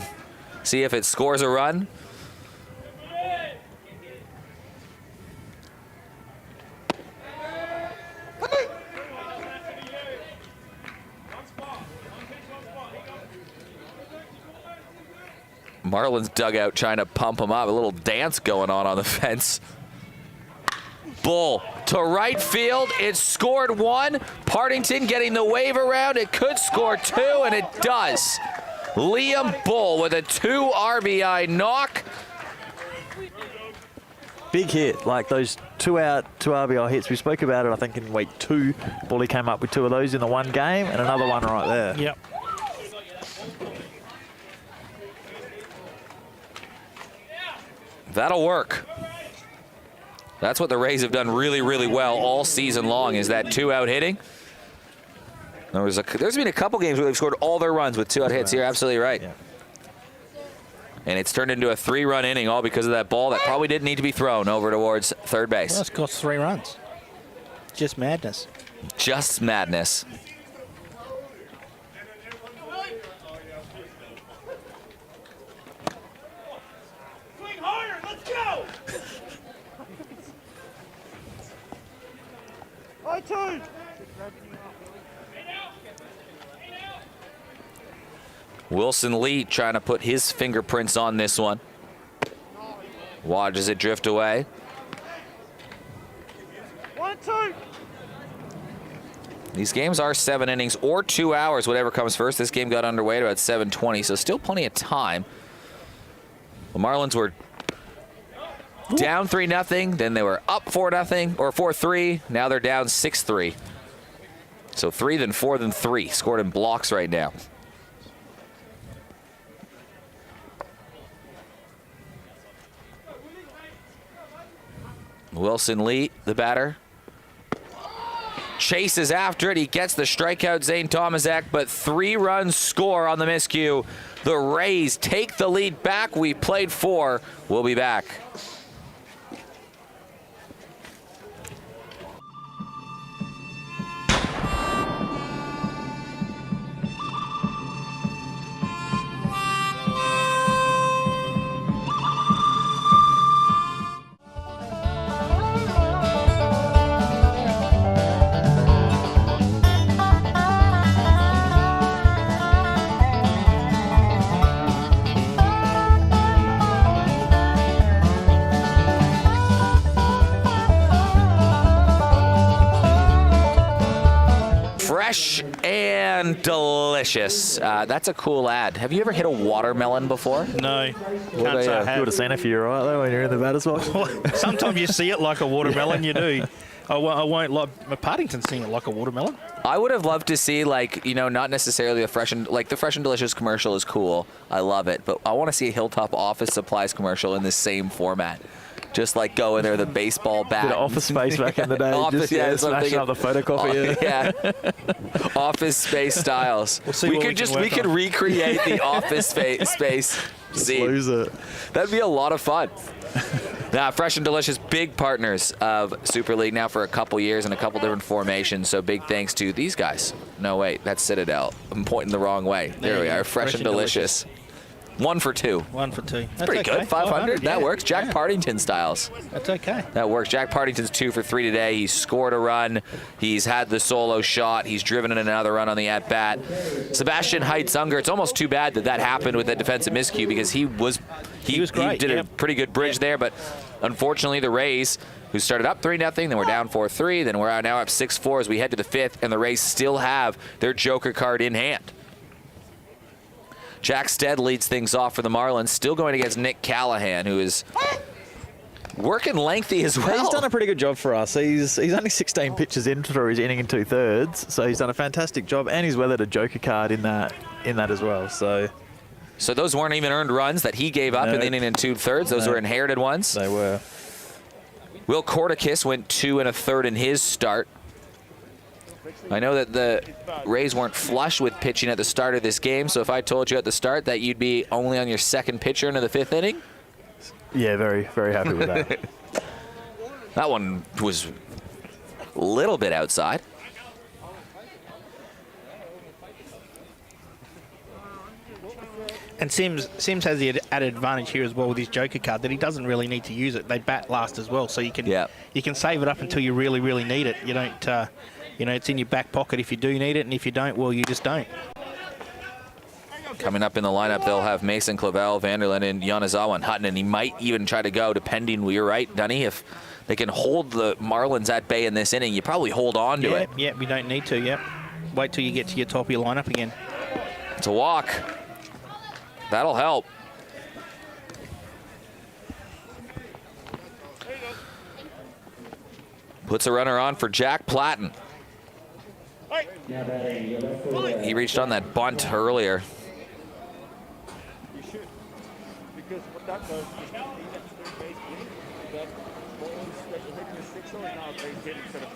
see if it scores a run. Marlins dugout trying to pump him up. A little dance going on the fence. Bull to right field. It scored 1. Partington getting the wave around. It could score 2, and it does. Liam Bull with a 2 RBI knock. Big hit, like those 2 out, 2 RBI hits. We spoke about it, I think, in week 2. Bully came up with 2 of those in the one game, and another one right there. Yep. That'll work. That's what the Rays have done really, really well all season long, is that 2-out hitting. There's been a couple games where they've scored all their runs with 2-out hits. You're absolutely right. Yeah. And it's turned into a 3-run inning, all because of that ball that probably didn't need to be thrown over towards third base. Well, it's cost 3 runs. Just madness. Just madness. Wilson Lee trying to put his fingerprints on this one. Watches it drift away. 1-2. These games are 7 innings or 2 hours, whatever comes first. This game got underway at about 7:20, so still plenty of time. The Marlins were down 3-0, then they were up 4-0 or 4-3. Now they're down 6-3. So 3, then 4, then 3. Scored in blocks right now. Wilson Lee, the batter, chases after it. He gets the strikeout, Zane Tomaszak, but 3 runs score on the miscue. The Rays take the lead back. We played 4. We'll be back. Fresh and delicious. That's a cool ad. Have you ever hit a watermelon before? No. You would have seen it for you, right, though, when you're in the batter's box? Sometimes you see it like a watermelon, you do. I won't like Partington seeing it like a watermelon. I would have loved to see, like, you know, not necessarily the fresh and delicious commercial is cool. I love it, but I want to see a Hilltop Office Supplies commercial in the same format. Just like go in there, the baseball bat. Bit of Office Space back in the day. Office, just, smashing up the photocopier. Yeah. Office Space styles. We could recreate the Office Space scene. Lose it. That'd be a lot of fun. Now, Fresh and Delicious, big partners of Super League now for a couple years in a couple different formations. So big thanks to these guys. No, wait, that's Citadel. I'm pointing the wrong way. There we are. Fresh and Delicious. 1 for 2. 1 for 2. That's Pretty okay. good. 500. That yeah. works. Jack Yeah. Partington styles. That's okay. That works. Jack Partington's 2 for 3 today. He's scored a run. He's had the solo shot. He's driven in another run on the at-bat. Sebastian Heitzunger, it's almost too bad that happened with that defensive miscue because he was great. He did a pretty good bridge there, but unfortunately the Rays, who started up 3-0, then we're down 4-3, then we're now up 6-4 as we head to the 5th, and the Rays still have their joker card in hand. Jack Stead leads things off for the Marlins, still going against Nick Callahan, who is working lengthy as well. He's done a pretty good job for us. He's only 16 pitches in through his inning and 2/3, so he's done a fantastic job, and he's weathered a joker card in that as well. So those weren't even earned runs that he gave up in the inning and 2/3. Those were inherited ones. They were. Will Corticus went 2 1/3 in his start. I know that the Rays weren't flush with pitching at the start of this game, so if I told you at the start that you'd be only on your second pitcher into the 5th inning? Yeah, very, very happy with that. That one was a little bit outside. And Sims has the added advantage here as well with his joker card that he doesn't really need to use it. They bat last as well, so you can save it up until you really, really need it. You don't, it's in your back pocket if you do need it, and if you don't, well, you just don't. Coming up in the lineup, they'll have Mason, Clavel, Vanderlyn, and Yanazawa and Hutton, and he might even try to go, depending. You're right, Dunny. If they can hold the Marlins at bay in this inning, you probably hold on to it. Yeah, you don't need to, Wait till you get to your top of your lineup again. It's a walk. That'll help. Puts a runner on for Jack Platten. He reached on that bunt earlier. You should, because what that does is that ball instead of hitting a 6-0 and now base hit instead of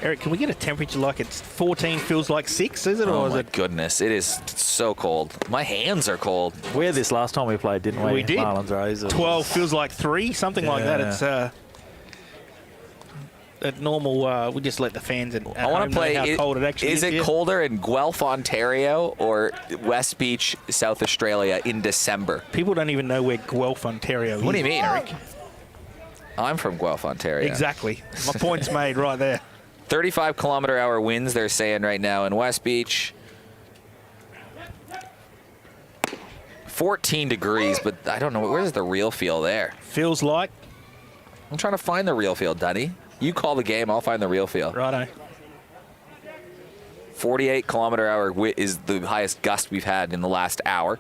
Eric, can we get a temperature like it's 14 feels like 6, is it? Oh or is my it? goodness, it is so cold. My hands are cold. We had this last time we played, didn't we? We did. Marlins Rays. 12 feels like 3, something like that. It's at normal. We just let the fans at I want to play. how cold it actually is. Is it colder in Guelph, Ontario, or West Beach, South Australia in December? People don't even know where Guelph, Ontario is. What do you mean, Eric? I'm from Guelph, Ontario. Exactly. My point's made right there. 35-kilometer-hour winds, they're saying right now in West Beach. 14 degrees, but I don't know. Where's the real feel there? Feels like? I'm trying to find the real feel, Dunny. You call the game, I'll find the real feel. Righto. 48-kilometer-hour is the highest gust we've had in the last hour.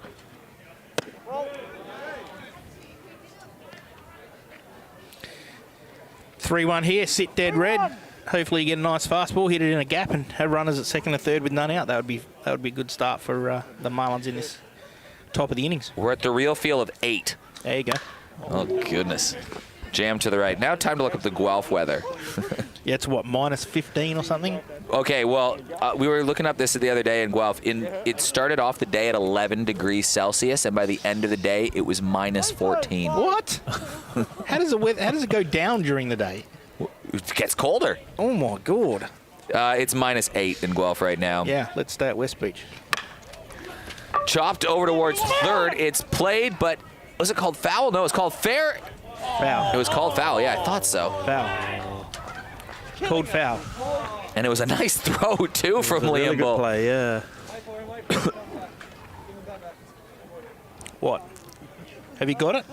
Three-1 here, sit dead red. Hopefully you get a nice fastball, hit it in a gap, and have runners at second and third with none out. That would be a good start for the Marlins in this top of the innings. We're at the real feel of 8. There you go. Oh, goodness. Jam to the right. Now time to look up the Guelph weather. Yeah, it's what, minus 15 or something? Okay, well, we were looking up this the other day in Guelph. It started off the day at 11 degrees Celsius, and by the end of the day, it was minus 14. What? How does it go down during the day? It gets colder. Oh, my God. It's minus 8 in Guelph right now. Yeah, let's stay at West Beach. Chopped over towards third. It's played, but was it called foul? No, it's called fair. Foul. It was called foul. Yeah, I thought so. Foul. Called foul. And it was a nice throw, too, from Really Liam good Bull. play, yeah. What? Have you got it?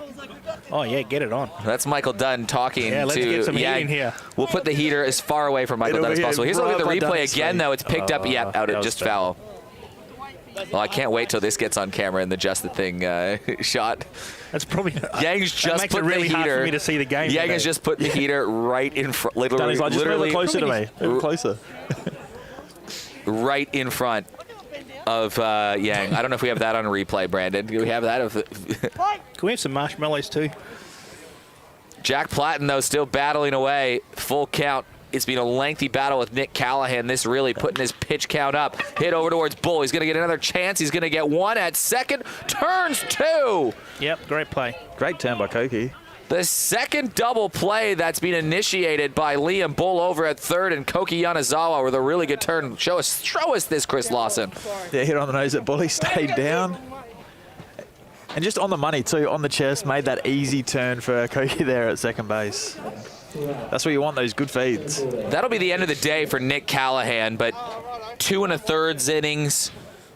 Oh, yeah, get it on. That's Michael Dunn talking let's to get some heat Yang. in here. We'll put the heater as far away from Michael Dunn as possible. Here's a look at the replay again, though. It's picked up. Yep, out of just foul. Well, I can't wait till this gets on camera and the Just the Thing shot. That's probably Yang's just makes put it really the hard heater. for me to see the game. Yang has just put the heater right in front. Literally, Danny's like, just move it closer to me. Move it closer. Right in front of Yang. I don't know if we have that on replay, Brandon. Do we have that? Can we have some marshmallows too? Jack Platten, though, still battling away. Full count. It's been a lengthy battle with Nick Callahan. This really putting his pitch count up. Hit over towards Bull. He's going to get another chance. He's going to get one at second. Turns 2. Yep, great play. Great turn by Koki. The second double play that's been initiated by Liam Bull over at third and Koki Yanazawa with a really good turn. Show us this, Chris Lawson. Yeah, hit on the nose at Bully, stayed down. And just on the money too, on the chest, made that easy turn for Koki there at second base. That's what you want, those good feeds. That'll be the end of the day for Nick Callahan, but 2 1/3 innings,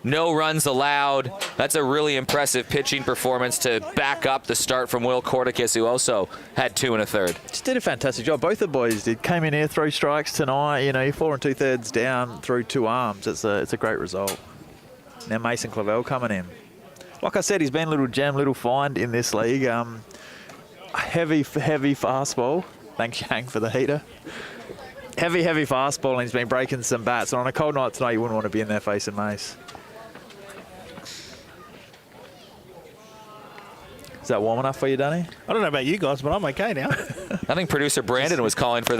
no runs allowed. That's a really impressive pitching performance to back up the start from Will Corticus, who also had 2 1/3. Just did a fantastic job. Both the boys did. Came in here, 3 strikes tonight. You know, 4 2/3 down through 2 arms. It's a great result. Now Mason Clavel coming in. Like I said, he's been a little gem, little find in this league. Heavy fastball. Thanks, Yang, for the heater. Heavy fastball, and he's been breaking some bats. And on a cold night tonight, you wouldn't want to be in there facing Mace. Is that warm enough for you, Danny? I don't know about you guys, but I'm okay now. I think producer Brandon was calling for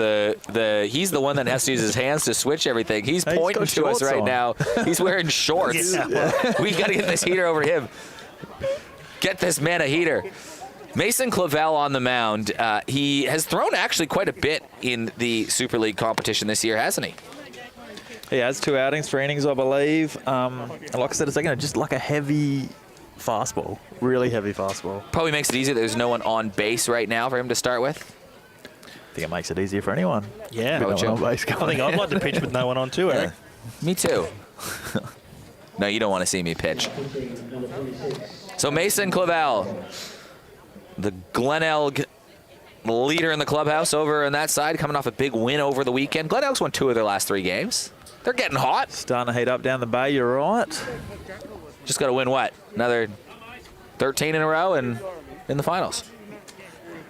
he's the one that has to use his hands to switch everything. He's pointing to us right now. He's wearing shorts. Yeah. We got to get this heater over to him. Get this man a heater. Mason Clavel on the mound. He has thrown actually quite a bit in the Super League competition this year, hasn't he? He has 2 outings, 3 innings, I believe. And like I said a second ago, just like a heavy fastball, really heavy fastball. Probably makes it easier that there's no one on base right now for him to start with. I think it makes it easier for anyone. Yeah. No one on base I think I'd like to pitch with no one on too, Eric. Me too. No, you don't want to see me pitch. So Mason Clavel, the Glenelg leader in the clubhouse over on that side, coming off a big win over the weekend. Glenelg's won 2 of their last 3 games. They're getting hot. Starting to heat up down the bay, you're right. Just got to win what? Another 13 in a row and in the finals.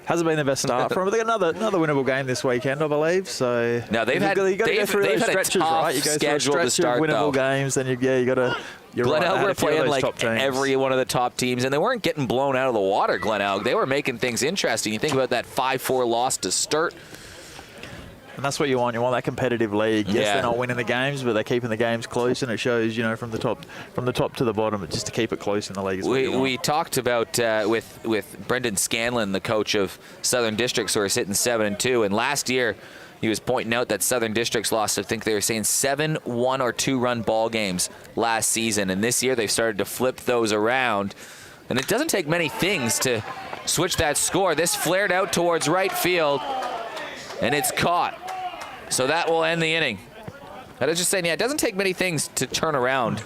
Hasn't been the best start for them, but they got another winnable game this weekend, I believe. So now they've had stretches, right? You go through a stretch of winnable games, then you got to. Glenelg were playing like every one of the top teams, and they weren't getting blown out of the water. Glenelg, they were making things interesting. You think about that 5-4 loss to Sturt. And that's what you want. You want that competitive league. Yes, they're not winning the games, but they're keeping the games close, and it shows, you know, from the top to the bottom, but just to keep it close in the league. We talked about with Brendan Scanlon, the coach of Southern Districts, who are sitting 7-2, and last year he was pointing out that Southern Districts lost, I think they were saying 7 1 or 2 run ball games last season, and this year they've started to flip those around, and it doesn't take many things to switch that score. This flared out towards right field, and it's caught. So that will end the inning. I was just saying, yeah, it doesn't take many things to turn around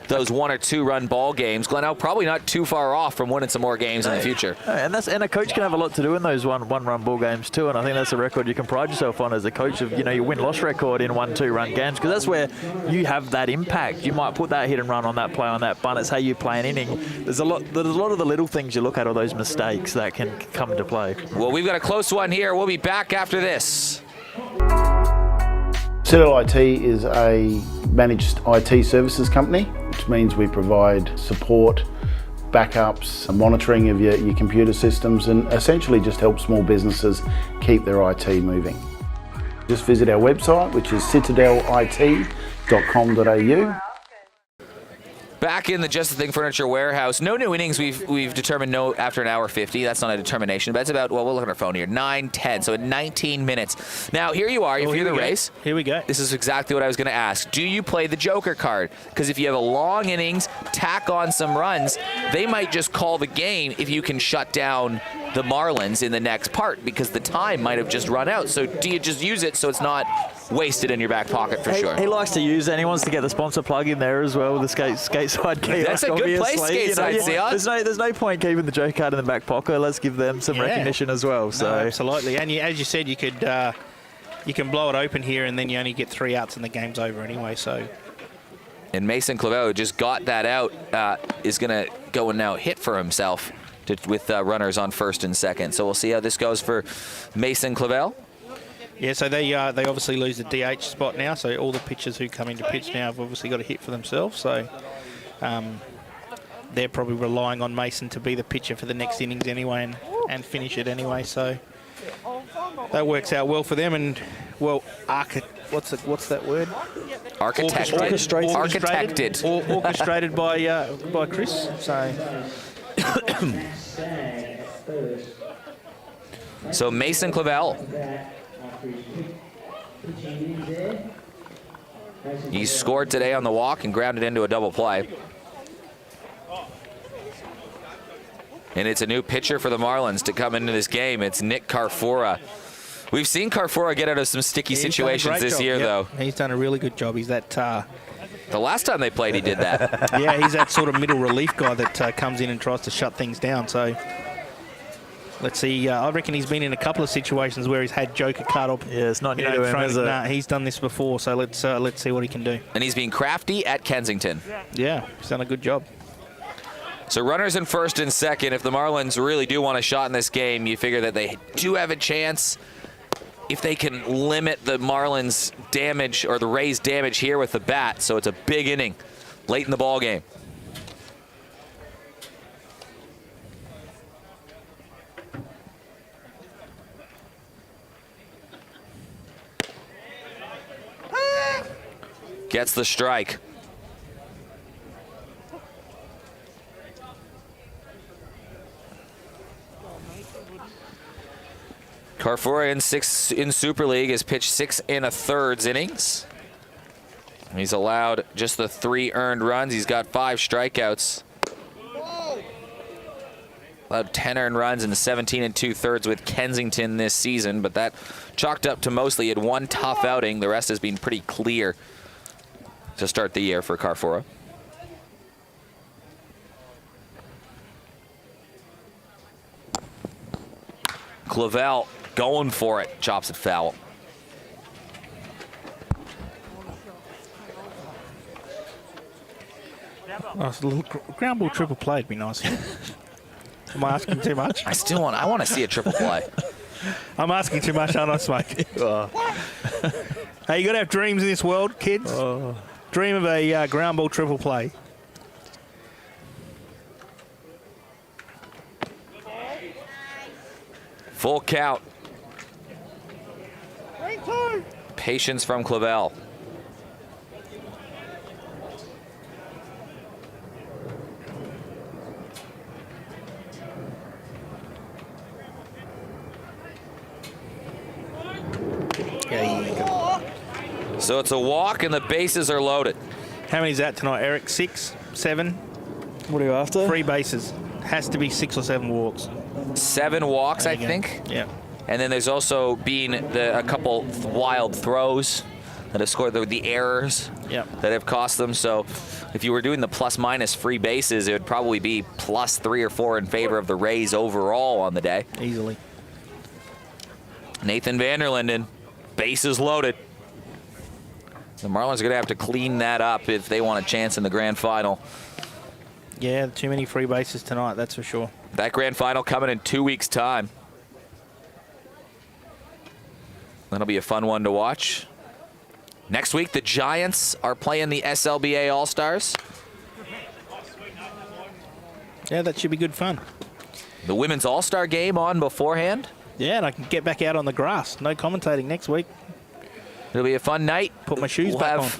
those 1 or 2 run ball games. Glenelg probably not too far off from winning some more games in the future. And a coach can have a lot to do in those one run ball games too. And I think that's a record you can pride yourself on as a coach of, you know, your win-loss record in 1-2 run games, because that's where you have that impact. You might put that hit and run on that play on that bunt. It's how you play an inning. There's a lot of the little things you look at, or those mistakes that can come into play. Well, we've got a close one here. We'll be back after this. Citadel IT is a managed IT services company, which means we provide support, backups, monitoring of your computer systems, and essentially just help small businesses keep their IT moving. Just visit our website, which is citadelit.com.au. Back in the Just the Thing Furniture warehouse. No new innings. We've determined no after an hour 50. That's not a determination, but it's about, well, we'll look at our phone here, 9:10, so 19 minutes. Now, here you are. If you're the race, here we go. This is exactly what I was going to ask. Do you play the Joker card? Because if you have a long innings, tack on some runs, they might just call the game if you can shut down the Marlins in the next part, because the time might have just run out. So do you just use it so it's not wasted in your back pocket for sure? He likes to use it, and he wants to get the sponsor plug in there as well with the skate side key. That's a good play, skate side, Sion. There's no point keeping the Joe card in the back pocket. Let's give them some recognition as well. So absolutely, and as you said, you could you can blow it open here, and then you only get 3 outs and the game's over anyway. So. And Mason Clavel just got that out, is going to go and now hit for himself with runners on first and second. So we'll see how this goes for Mason Clavel. Yeah, so they obviously lose the DH spot now, so all the pitchers who come into pitch now have obviously got a hit for themselves. So they're probably relying on Mason to be the pitcher for the next innings anyway and finish it anyway. So that works out well for them. And, well, what's that word? Architected. Orchestrated by Chris. So So Mason Clavel. He scored today on the walk and grounded into a double play. And it's a new pitcher for the Marlins to come into this game. It's Nick Carfora. We've seen Carfora get out of some sticky situations this year, though. He's done a really good job. He's that... the last time they played, he did that. Yeah, he's that sort of middle relief guy that comes in and tries to shut things down. So let's see. I reckon he's been in a couple of situations where he's had Joker cut up. Yeah, it's not new to him, is it? Nah, he's done this before, so let's see what he can do. And he's being crafty at Kensington. Yeah, he's done a good job. So runners in first and second. If the Marlins really do want a shot in this game, you figure that they do have a chance if they can limit the Marlins' damage or the Rays' damage here with the bat. So it's a big inning late in the ball game. Gets the strike. Carfora in Super League has pitched 6 1/3 innings. He's allowed just the 3 earned runs. He's got 5 strikeouts. Allowed 10 earned runs and 17 2/3 with Kensington this season, but that chalked up to mostly he had 1 tough outing. The rest has been pretty clear to start the year for Carfora. Clavel going for it, chops it foul. Oh, it's a little ground ball triple play would be nice. Am I asking too much? I want to see a triple play. I'm asking too much, aren't I, Smokey? Hey, you got to have dreams in this world, kids. Dream of a ground ball triple play. Full count. Patience from Clavel. So it's a walk and the bases are loaded. How many is that tonight, Eric? 6, 7? What are you after? 3 bases. Has to be 6 or 7 walks. 7 walks, I think. Yeah. And then there's also been a couple wild throws that have scored the errors that have cost them. So if you were doing the plus-minus free bases, it would probably be +3 or 4 in favor of the Rays overall on the day. Easily. Nathan Vanderlinden, bases loaded. The Marlins are going to have to clean that up if they want a chance in the grand final. Yeah, too many free bases tonight, that's for sure. That grand final coming in 2 weeks' time. That'll be a fun one to watch. Next week, the Giants are playing the SLBA All-Stars. Yeah, that should be good fun. The Women's All-Star game on beforehand. Yeah, and I can get back out on the grass. No commentating next week. It'll be a fun night. Put my shoes back on.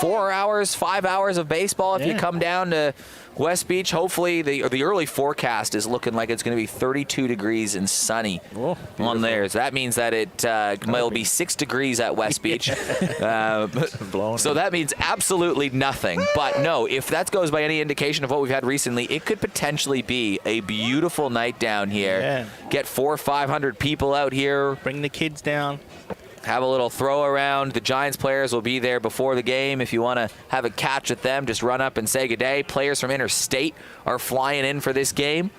4 hours, 5 hours of baseball if you come down to West Beach. Hopefully, the early forecast is looking like it's going to be 32 degrees and sunny on there. So that means that it will be 6 degrees at West Beach. So that means absolutely nothing. But no, if that goes by any indication of what we've had recently, it could potentially be a beautiful night down here. Yeah. Get 400 or 500 people out here. Bring the kids down. Have a little throw around. The Giants players will be there before the game. If you want to have a catch with them, just run up and say good day. Players from interstate are flying in for this game.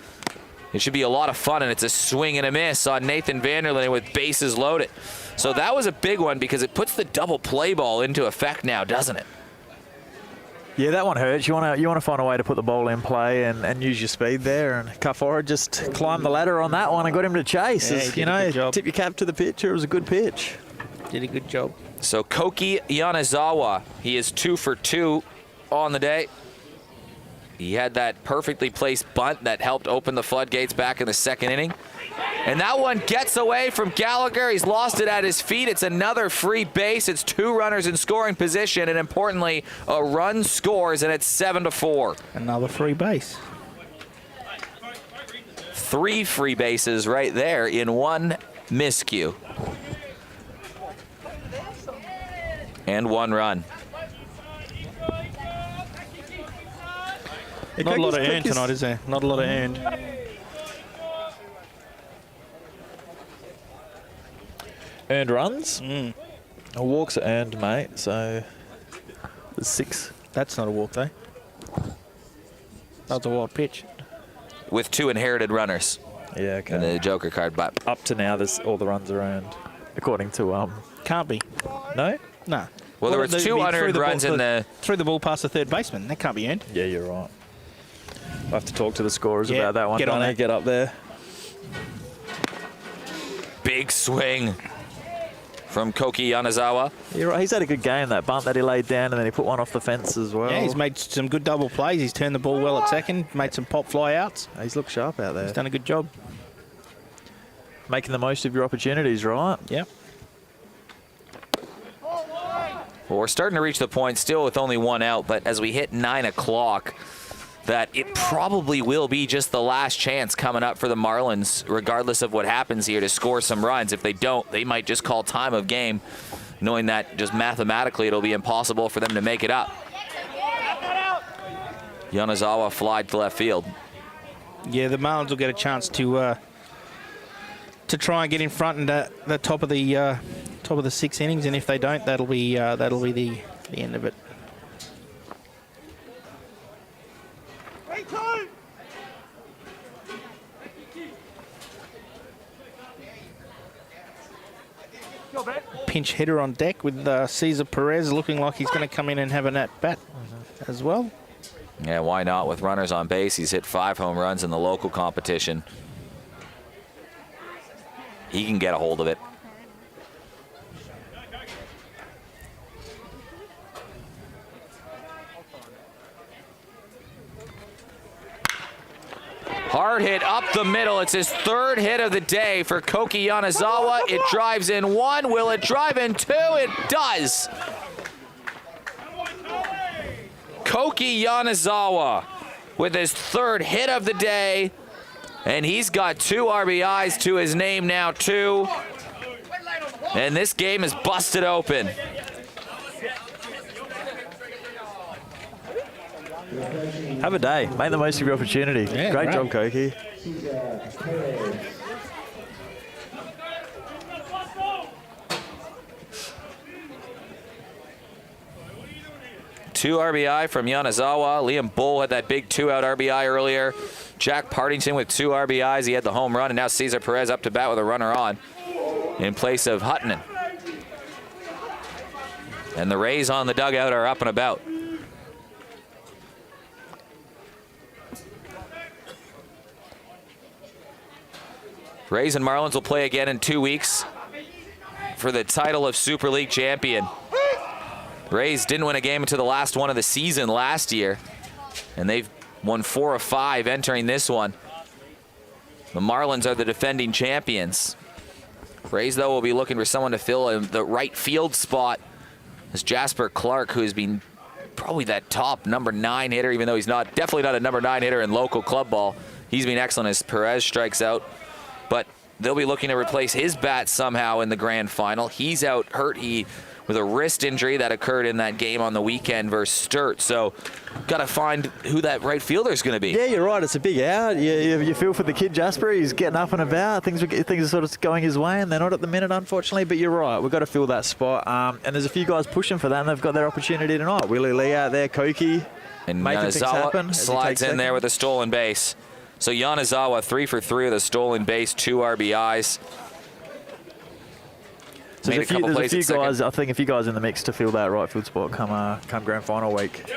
It should be a lot of fun, and it's a swing and a miss on Nathan Vanderlinden with bases loaded. So that was a big one because it puts the double play ball into effect now, doesn't it? Yeah, that one hurts. You want to find a way to put the ball in play and use your speed there. And Carfora just climbed the ladder on that one and got him to chase. Yeah, tip your cap to the pitcher. It was a good pitch. Did a good job. So Koki Yanazawa, he is 2 for 2 on the day. He had that perfectly placed bunt that helped open the floodgates back in the second inning. And that one gets away from Gallagher. He's lost it at his feet. It's another free base. It's 2 runners in scoring position, and importantly, a run scores, and it's 7-4. Another free base. 3 free bases right there in 1 miscue. And 1 run. Not a lot of earned tonight, is there? Not a lot of earned. Earned runs? Walks are earned, mate, so there's 6. That's not a walk, though. That's a wild pitch. With 2 inherited runners. Yeah, okay. And the Joker card, but up to now, all the runs are earned, according to Can't be. No. No. Well, there were 2 unearned runs in the through the ball past the third baseman. That can't be earned. Yeah, you're right. I'll have to talk to the scorers Yeah, about that one. get on Don't I? that. Get up there. big swing from Koki Yanazawa. You're right. He's had a good game, that bunt that he laid down, and then he put one off the fence as well. Yeah, he's made some good double plays. He's turned the ball well at second, made some pop fly outs. He's looked sharp out there. He's done a good job. Making the most of your opportunities, right? Yep. Well, we're starting to reach the point still with only 1 out, but as we hit 9 o'clock, that it probably will be just the last chance coming up for the Marlins, regardless of what happens here, to score some runs. If they don't, they might just call time of game, knowing that just mathematically it'll be impossible for them to make it up. Yanazawa flied to left field. Yeah, the Marlins will get a chance to try and get in front and the top of the 6 innings, and if they don't, that'll be the end of it. Pinch hitter on deck with Cesar Perez looking like he's going to come in and have an at-bat as well. Yeah, why not? With runners on base, he's hit 5 home runs in the local competition. He can get a hold of it. Hard hit up the middle. It's his 3rd hit of the day for Koki Yanazawa. It drives in 1. Will it drive in 2? It does. Koki Yanazawa with his 3rd hit of the day. And he's got 2 RBIs to his name now, too. And this game is busted open. Have a day. Make the most of your opportunity. Yeah, great job, Koki. Two RBI from Yanazawa. Liam Bull had that big 2-out RBI earlier. Jack Partington with 2 RBIs. He had the home run, and now Cesar Perez up to bat with a runner on in place of Huttonen. And the Rays on the dugout are up and about. Rays and Marlins will play again in 2 weeks for the title of Super League champion. Rays didn't win a game until the last one of the season last year, and they've won 4 of 5 entering this one. The Marlins are the defending champions. Rays, though, will be looking for someone to fill the right field spot as Jasper Clark, who has been probably that top number 9 hitter, even though he's definitely not a number 9 hitter in local club ball. He's been excellent as Perez strikes out. But they'll be looking to replace his bat somehow in the grand final. He's out hurt with a wrist injury that occurred in that game on the weekend versus Sturt. So got to find who that right fielder is going to be. Yeah, you're right. It's a big out. You feel for the kid, Jasper. He's getting up and about. Things are sort of going his way, and they're not at the minute, unfortunately. But you're right. We've got to fill that spot. And there's a few guys pushing for that, and they've got their opportunity tonight. Willie Lee out there, Koki. And making things happen. Yanazawa slides in there with a stolen base. So Yanazawa 3 for 3 with a stolen base, 2 RBIs. So there's a few guys. I think a few guys in the mix to fill that right field spot come grand final week.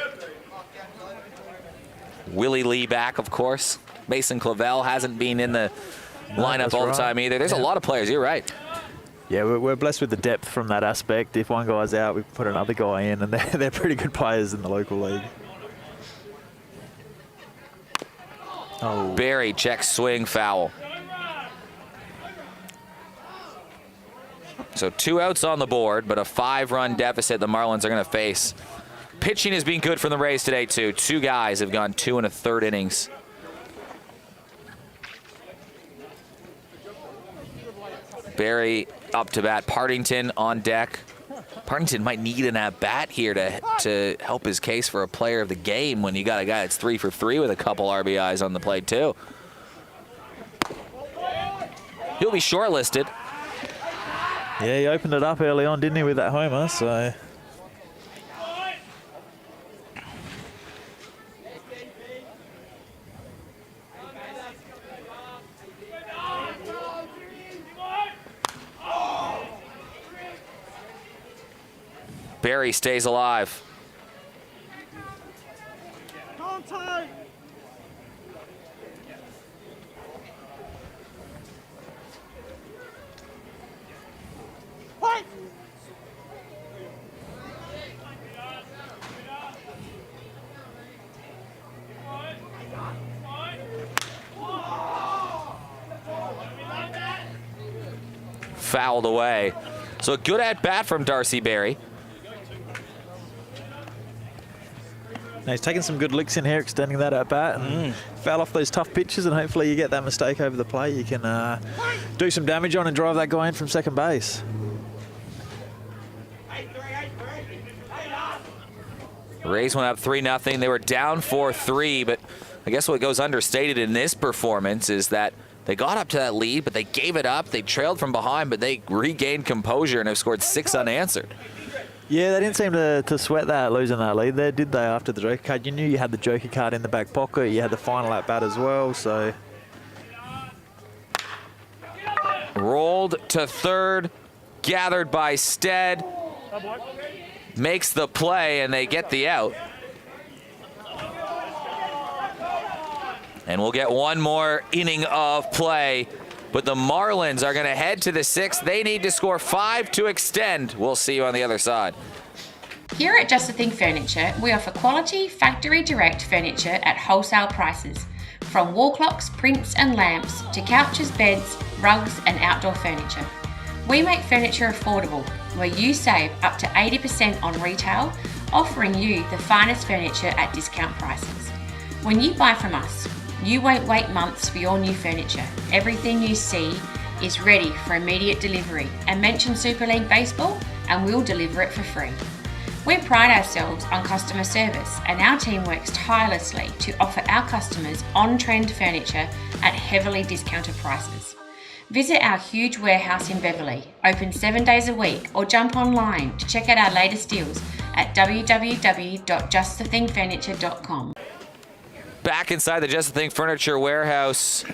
Willie Lee back, of course. Mason Clavel hasn't been in the lineup all the time either. There's a lot of players. You're right. Yeah, we're blessed with the depth from that aspect. If one guy's out, we put another guy in, and they're pretty good players in the local league. Oh. Barry checks swing, foul. So 2 outs on the board, but a 5-run deficit the Marlins are going to face. Pitching has been good for the Rays today, too. 2 guys have gone 2 1/3 innings. Barry up to bat. Partington on deck. Partington might need an at-bat here to help his case for a player of the game when you got a guy that's 3 for 3 with a couple RBIs on the plate, too. He'll be shortlisted. Yeah, he opened it up early on, didn't he, with that homer, so... Barry stays alive. Fouled away. So a good at bat from Darcy Barry. Now he's taking some good licks in here, extending that at bat, and foul off those tough pitches, and hopefully you get that mistake over the plate. You can do some damage on and drive that guy in from second base. Rays went up 3-0. They were down 4-3, but I guess what goes understated in this performance is that they got up to that lead, but they gave it up. They trailed from behind, but they regained composure and have scored 6 unanswered. Yeah, they didn't seem to sweat that, losing that lead there, did they, after the joker card? You knew you had the joker card in the back pocket. You had the final at bat as well, so... Rolled to third, gathered by Stead. Makes the play, and they get the out. And we'll get one more inning of play. But the Marlins are going to head to the 6th. They need to score 5 to extend. We'll see you on the other side. Here at Just a Thing Furniture, we offer quality, factory direct furniture at wholesale prices. From wall clocks, prints and lamps to couches, beds, rugs and outdoor furniture. We make furniture affordable, where you save up to 80% on retail, offering you the finest furniture at discount prices. When you buy from us, you won't wait months for your new furniture. Everything you see is ready for immediate delivery, and mention Super League Baseball and we'll deliver it for free. We pride ourselves on customer service, and our team works tirelessly to offer our customers on-trend furniture at heavily discounted prices. Visit our huge warehouse in Beverley, open 7 days a week, or jump online to check out our latest deals at www.justthethingfurniture.com. Back inside the Just a Thing Furniture warehouse,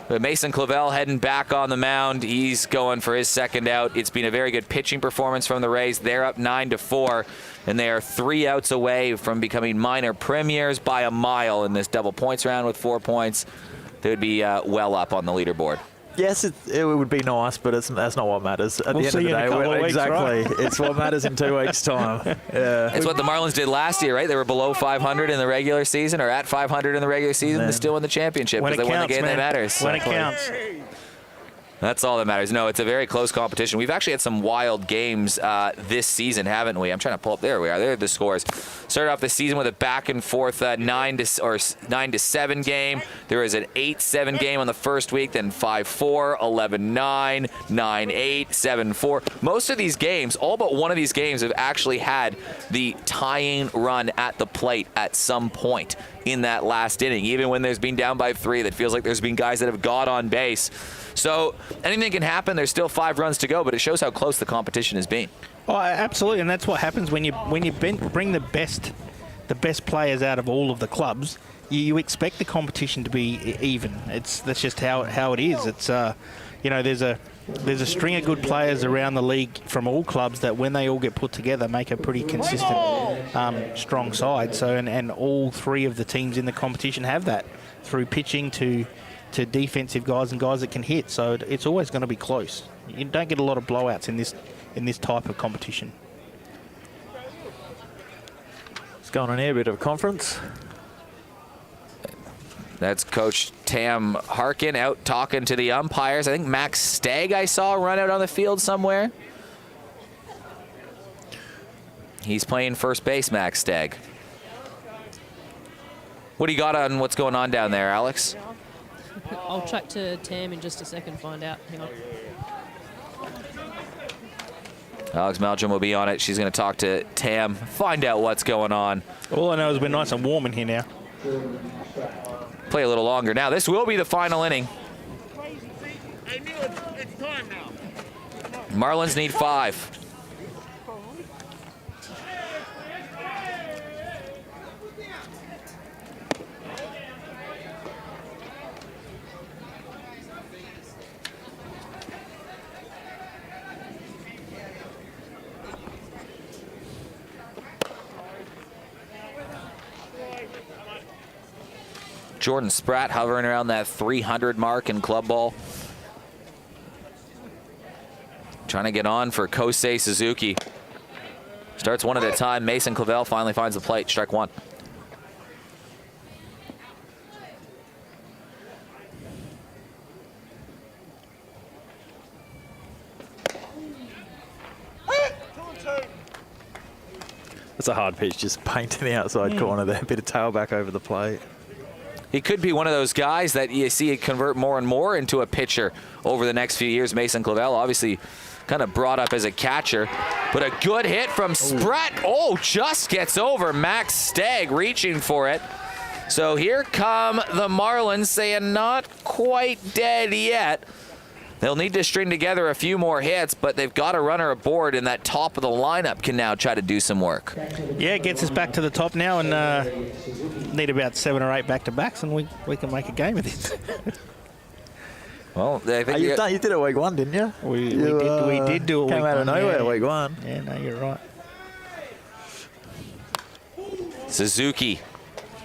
Mason Clavel heading back on the mound. He's going for his second out. It's been a very good pitching performance from the Rays. They're up 9-4, and they are 3 outs away from becoming minor premiers by a mile in this double points round with 4 points. They would be well up on the leaderboard. Yes, it would be nice, but that's not what matters. At the end of the day, exactly. Right? It's what matters in 2 weeks' time. Yeah. It's what the Marlins did last year, right? They were below 500 in the regular season, or at 500 in the regular season, to still win the championship because they won the game that matters. When it counts. That's all that matters. No, it's a very close competition. We've actually had some wild games this season, haven't we? I'm trying to pull up. There we are. There are the scores. Started off the season with a back and forth 9-7 game. There was an 8-7 game on the first week, then 5-4, 11-9, 9-8, 7-4. Most of these games, all but one of these games, have actually had the tying run at the plate at some point in that last inning. Even when there's been down by 3, that feels like there's been guys that have got on base. So anything can happen. There's still 5 runs to go, but it shows how close the competition has been. Oh, absolutely, and that's what happens when you bring the best players out of all of the clubs. You expect the competition to be even. That's just how it is. It's there's a string of good players around the league from all clubs that when they all get put together make a pretty consistent, strong side. So and all 3 of the teams in the competition have that through pitching to defensive guys and guys that can hit. So it's always going to be close. You don't get a lot of blowouts in this type of competition. What's going on here? A bit of a conference. That's Coach Tam Harkin out talking to the umpires. I think Max Stagg I saw run out on the field somewhere. He's playing first base, Max Stagg. What do you got on what's going on down there, Alex? I'll track to Tam in just a second, find out. Hang on. Alex Meldrum will be on it. She's going to talk to Tam, find out what's going on. All I know is we're nice and warm in here now. Play a little longer. Now, this will be the final inning. Marlins need 5. Jordan Spratt hovering around that 300 mark in club ball. Trying to get on for Kosei Suzuki. Starts one at a time. Mason Clavel finally finds the plate. Strike 1. It's a hard pitch, just painting the outside corner there. Bit of tail back over the plate. He could be one of those guys that you see convert more and more into a pitcher over the next few years. Mason Clavel, obviously kind of brought up as a catcher, but a good hit from Spratt. Oh, just gets over. Max Stagg reaching for it. So here come the Marlins saying not quite dead yet. They'll need to string together a few more hits, but they've got a runner aboard, and that top of the lineup can now try to do some work. Yeah, it gets us back to the top now, and need about 7 or 8 back-to-backs, and we can make a game of this. Well, I think you did it week 1, didn't you? We did do it week 1. Came out of nowhere week 1. Yeah, no, you're right. Suzuki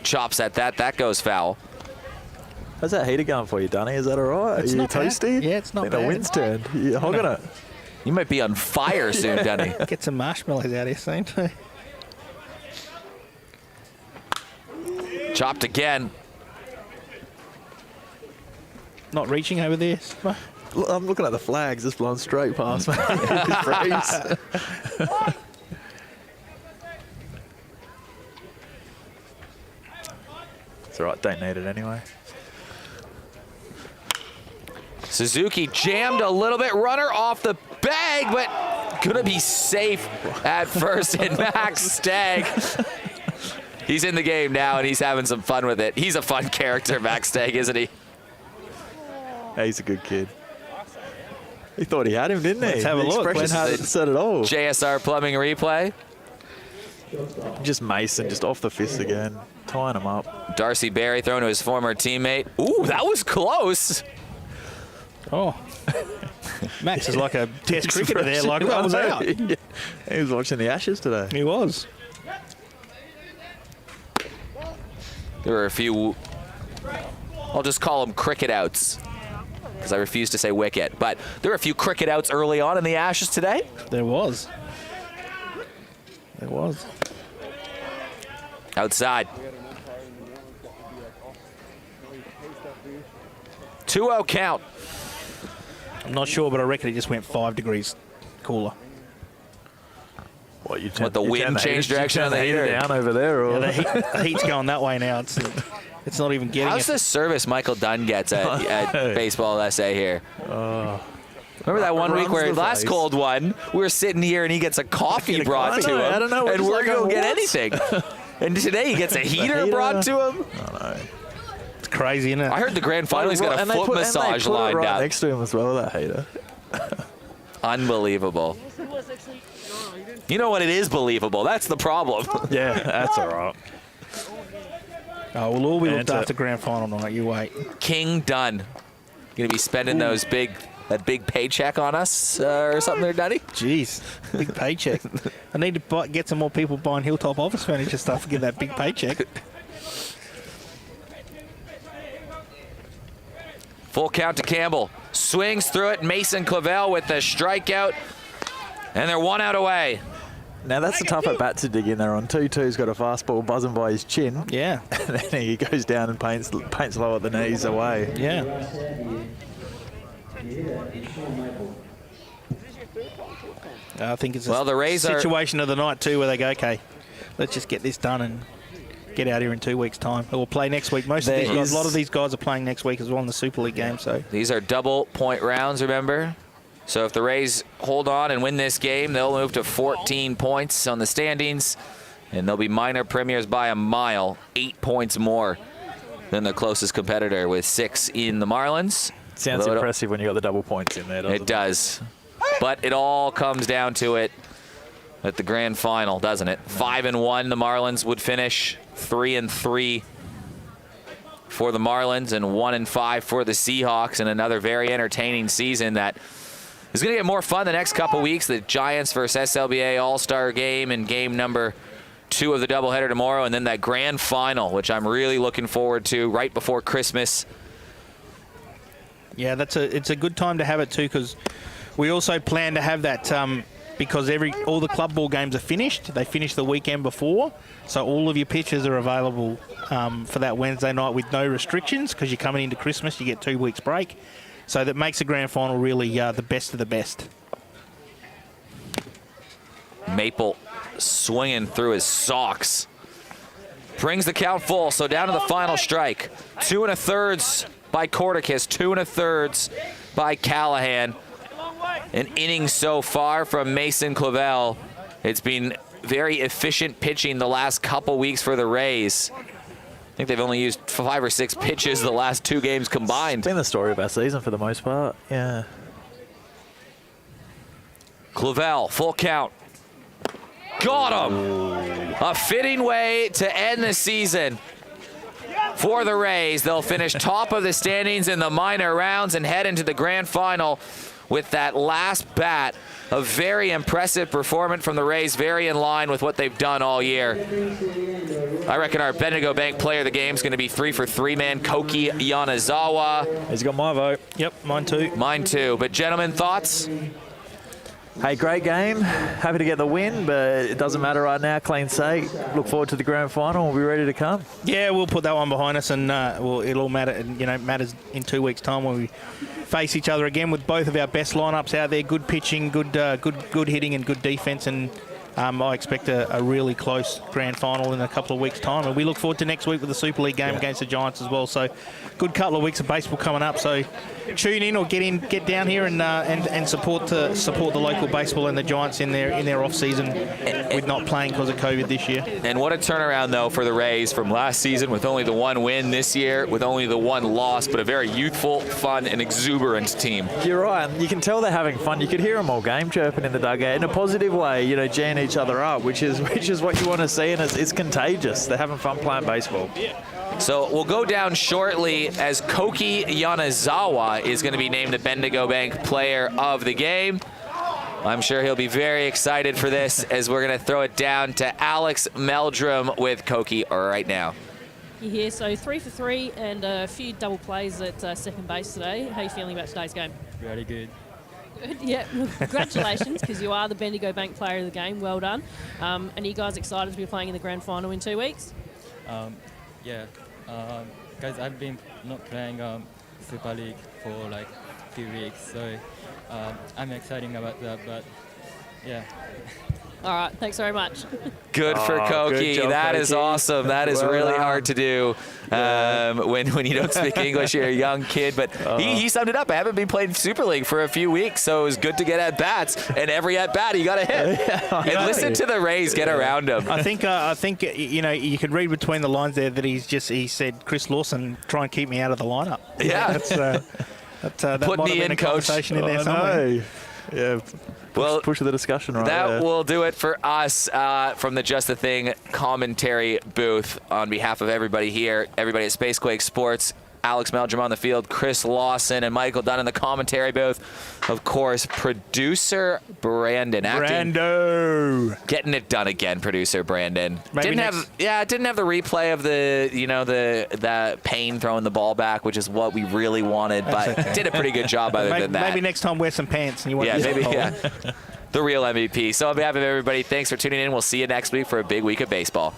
chops at that. That goes foul. How's that heater going for you, Dunny? Is that all right? It's Are you not bad. toasty? Yeah, it's not I think bad. the wind's turned. You're hogging it. You might be on fire soon, Dunny. Get some marshmallows out here soon. Chopped again. Not reaching over there. I'm looking at the flags. Just blowing straight past me. Freeze. It's all right. Don't need it anyway. Suzuki jammed a little bit. Runner off the bag, but gonna be safe at first. And Max Stagg, he's in the game now, and he's having some fun with it. He's a fun character, Max Stagg, isn't he? Yeah, he's a good kid. He thought he had him, didn't he? Let's have a look. Expression hasn't said it all. JSR Plumbing replay. Just Mason, just off the fist again, tying him up. Darcy Berry throwing to his former teammate. Ooh, that was close. Oh. Max is like a test cricketer there, like that was out. He was watching the Ashes today. He was. There were a few, I'll just call them cricket outs, because I refuse to say wicket. But there were a few cricket outs early on in the Ashes today. There was. There was. Outside. 2-0 count. I'm not sure, but I reckon it just went 5 degrees cooler. What, the wind changed direction on the heater down over there? Or? Yeah, the heat's going that way now. It's not even getting How's it. the service Michael Dunn gets at Baseball SA here? Remember that one week where last cold one, we were sitting here and he gets a coffee brought to him, I don't know, and we're like, going to get what? anything. And today he gets a heater brought to him. It's crazy, isn't it? I heard the grand final he's got a foot massage lined right up. next to him as well, that heater. Unbelievable. You know what? It is believable. That's the problem. Yeah, that's all right. Oh, we'll all be looked after grand final night. You wait. King Dunn going to be spending that big paycheck on us or something there, Dunny? Jeez, big paycheck. I need to get some more people buying Hilltop office furniture stuff to get that big paycheck. Full count to Campbell. Swings through it. Mason Clavel with the strikeout. And they're 1 out away. Now that's a tough at bat to dig in there on. 2-2's got a fastball buzzing by his chin. Yeah. And then he goes down and paints low at the knees away. Yeah. I think it's the Rays situation of the night too, where they go, okay, let's just get this done and get out here in 2 weeks' time. Or we'll play next week. A lot of these guys are playing next week as well in the Super League game. So these are double point rounds, remember? So if the Rays hold on and win this game, they'll move to 14 points on the standings, and they'll be minor premiers by a mile, 8 points more than their closest competitor with 6 in the Marlins. Sounds impressive when you got the double points in there, doesn't it? It does. But it all comes down to it at the grand final, doesn't it? 5-1 the Marlins would finish, 3-3 for the Marlins, and 1-5 for the Seahawks, and another very entertaining season that is going to get more fun the next couple weeks. The Giants versus SLBA All-Star game and game number 2 of the doubleheader tomorrow, and then that grand final, which I'm really looking forward to right before Christmas. Yeah, it's a good time to have it too, because we also plan to have that because all the club ball games are finished. They finish the weekend before, so all of your pitches are available for that Wednesday night with no restrictions, because you're coming into Christmas, you get 2 weeks break. So that makes the grand final really the best of the best. Maple swinging through his socks. Brings the count full, so down to the final strike. 2 1/3 by Corticus, 2 1/3 by Callahan. An inning so far from Mason Clavel. It's been very efficient pitching the last couple weeks for the Rays. I think they've only used 5 or 6 pitches the last 2 games combined. It's been the story of our season for the most part, yeah. Clavel, full count. Got him! A fitting way to end the season for the Rays. They'll finish top of the standings in the minor rounds and head into the grand final with that last bat. A very impressive performance from the Rays, very in line with what they've done all year. I reckon our Bendigo Bank player of the game is going to be 3 for 3 man, Koki Yanazawa. He's got my vote. Yep, mine too. Mine too. But gentlemen, thoughts? Hey, great game. Happy to get the win, but it doesn't matter right now. Clean slate. Look forward to the grand final. We'll be ready to come. Yeah, we'll put that one behind us, and it'll all matter. Matters in 2 weeks' time when we face each other again with both of our best lineups out there. Good pitching, good hitting, and good defense. And I expect a really close grand final in a couple of weeks' time. And we look forward to next week with the Super League game against the Giants as well. So, good couple of weeks of baseball coming up. So, tune in or get down here and support the local baseball and the Giants in their off season with not playing because of COVID this year. And what a turnaround though for the Rays from last season with only the 1 win, this year with only the 1 loss, but a very youthful, fun, and exuberant team. You're right. You can tell they're having fun. You could hear them all game chirping in the dugout in a positive way. Geeing each other up, which is what you want to see, and it's contagious. They're having fun playing baseball. So we'll go down shortly as Koki Yanazawa is going to be named the Bendigo Bank player of the game. I'm sure he'll be very excited for this as we're going to throw it down to Alex Meldrum with Koki right now. You hear, so 3 for 3 and a few double plays at second base today. How are you feeling about today's game? Very good. Good, yeah. Congratulations, because you are the Bendigo Bank player of the game. Well done. And are you guys excited to be playing in the grand final in 2 weeks? Yeah. Guys, I've been not playing Super League for like a few weeks, so I'm excited about that, but yeah. All right, thanks very much. Good for Koki. Good job, that Koki. is awesome. That is really hard to do when you don't speak English. You're a young kid, but he summed it up. I haven't been playing Super League for a few weeks, so it was good to get at bats. And every at bat, you got to hit. And listen to the Rays get around him. I think you could read between the lines there that he said, Chris Lawson, try and keep me out of the lineup. Yeah, that put might me have been in, a coach. conversation in there somewhere. Yeah. Well, push the discussion right that there. will do it for us from the Just the Thing commentary booth. On behalf of everybody here, everybody at Spacequake Sports, Alex Meldrum on the field, Chris Lawson, and Michael Dunn in the commentary booth. Of course, producer Brandon. Getting it done again, producer Brandon. Didn't have the replay of the Payne throwing the ball back, which is what we really wanted, but did a pretty good job other than that. Maybe next time wear some pants and you want the real MVP. So on behalf of everybody, thanks for tuning in. We'll see you next week for a big week of baseball.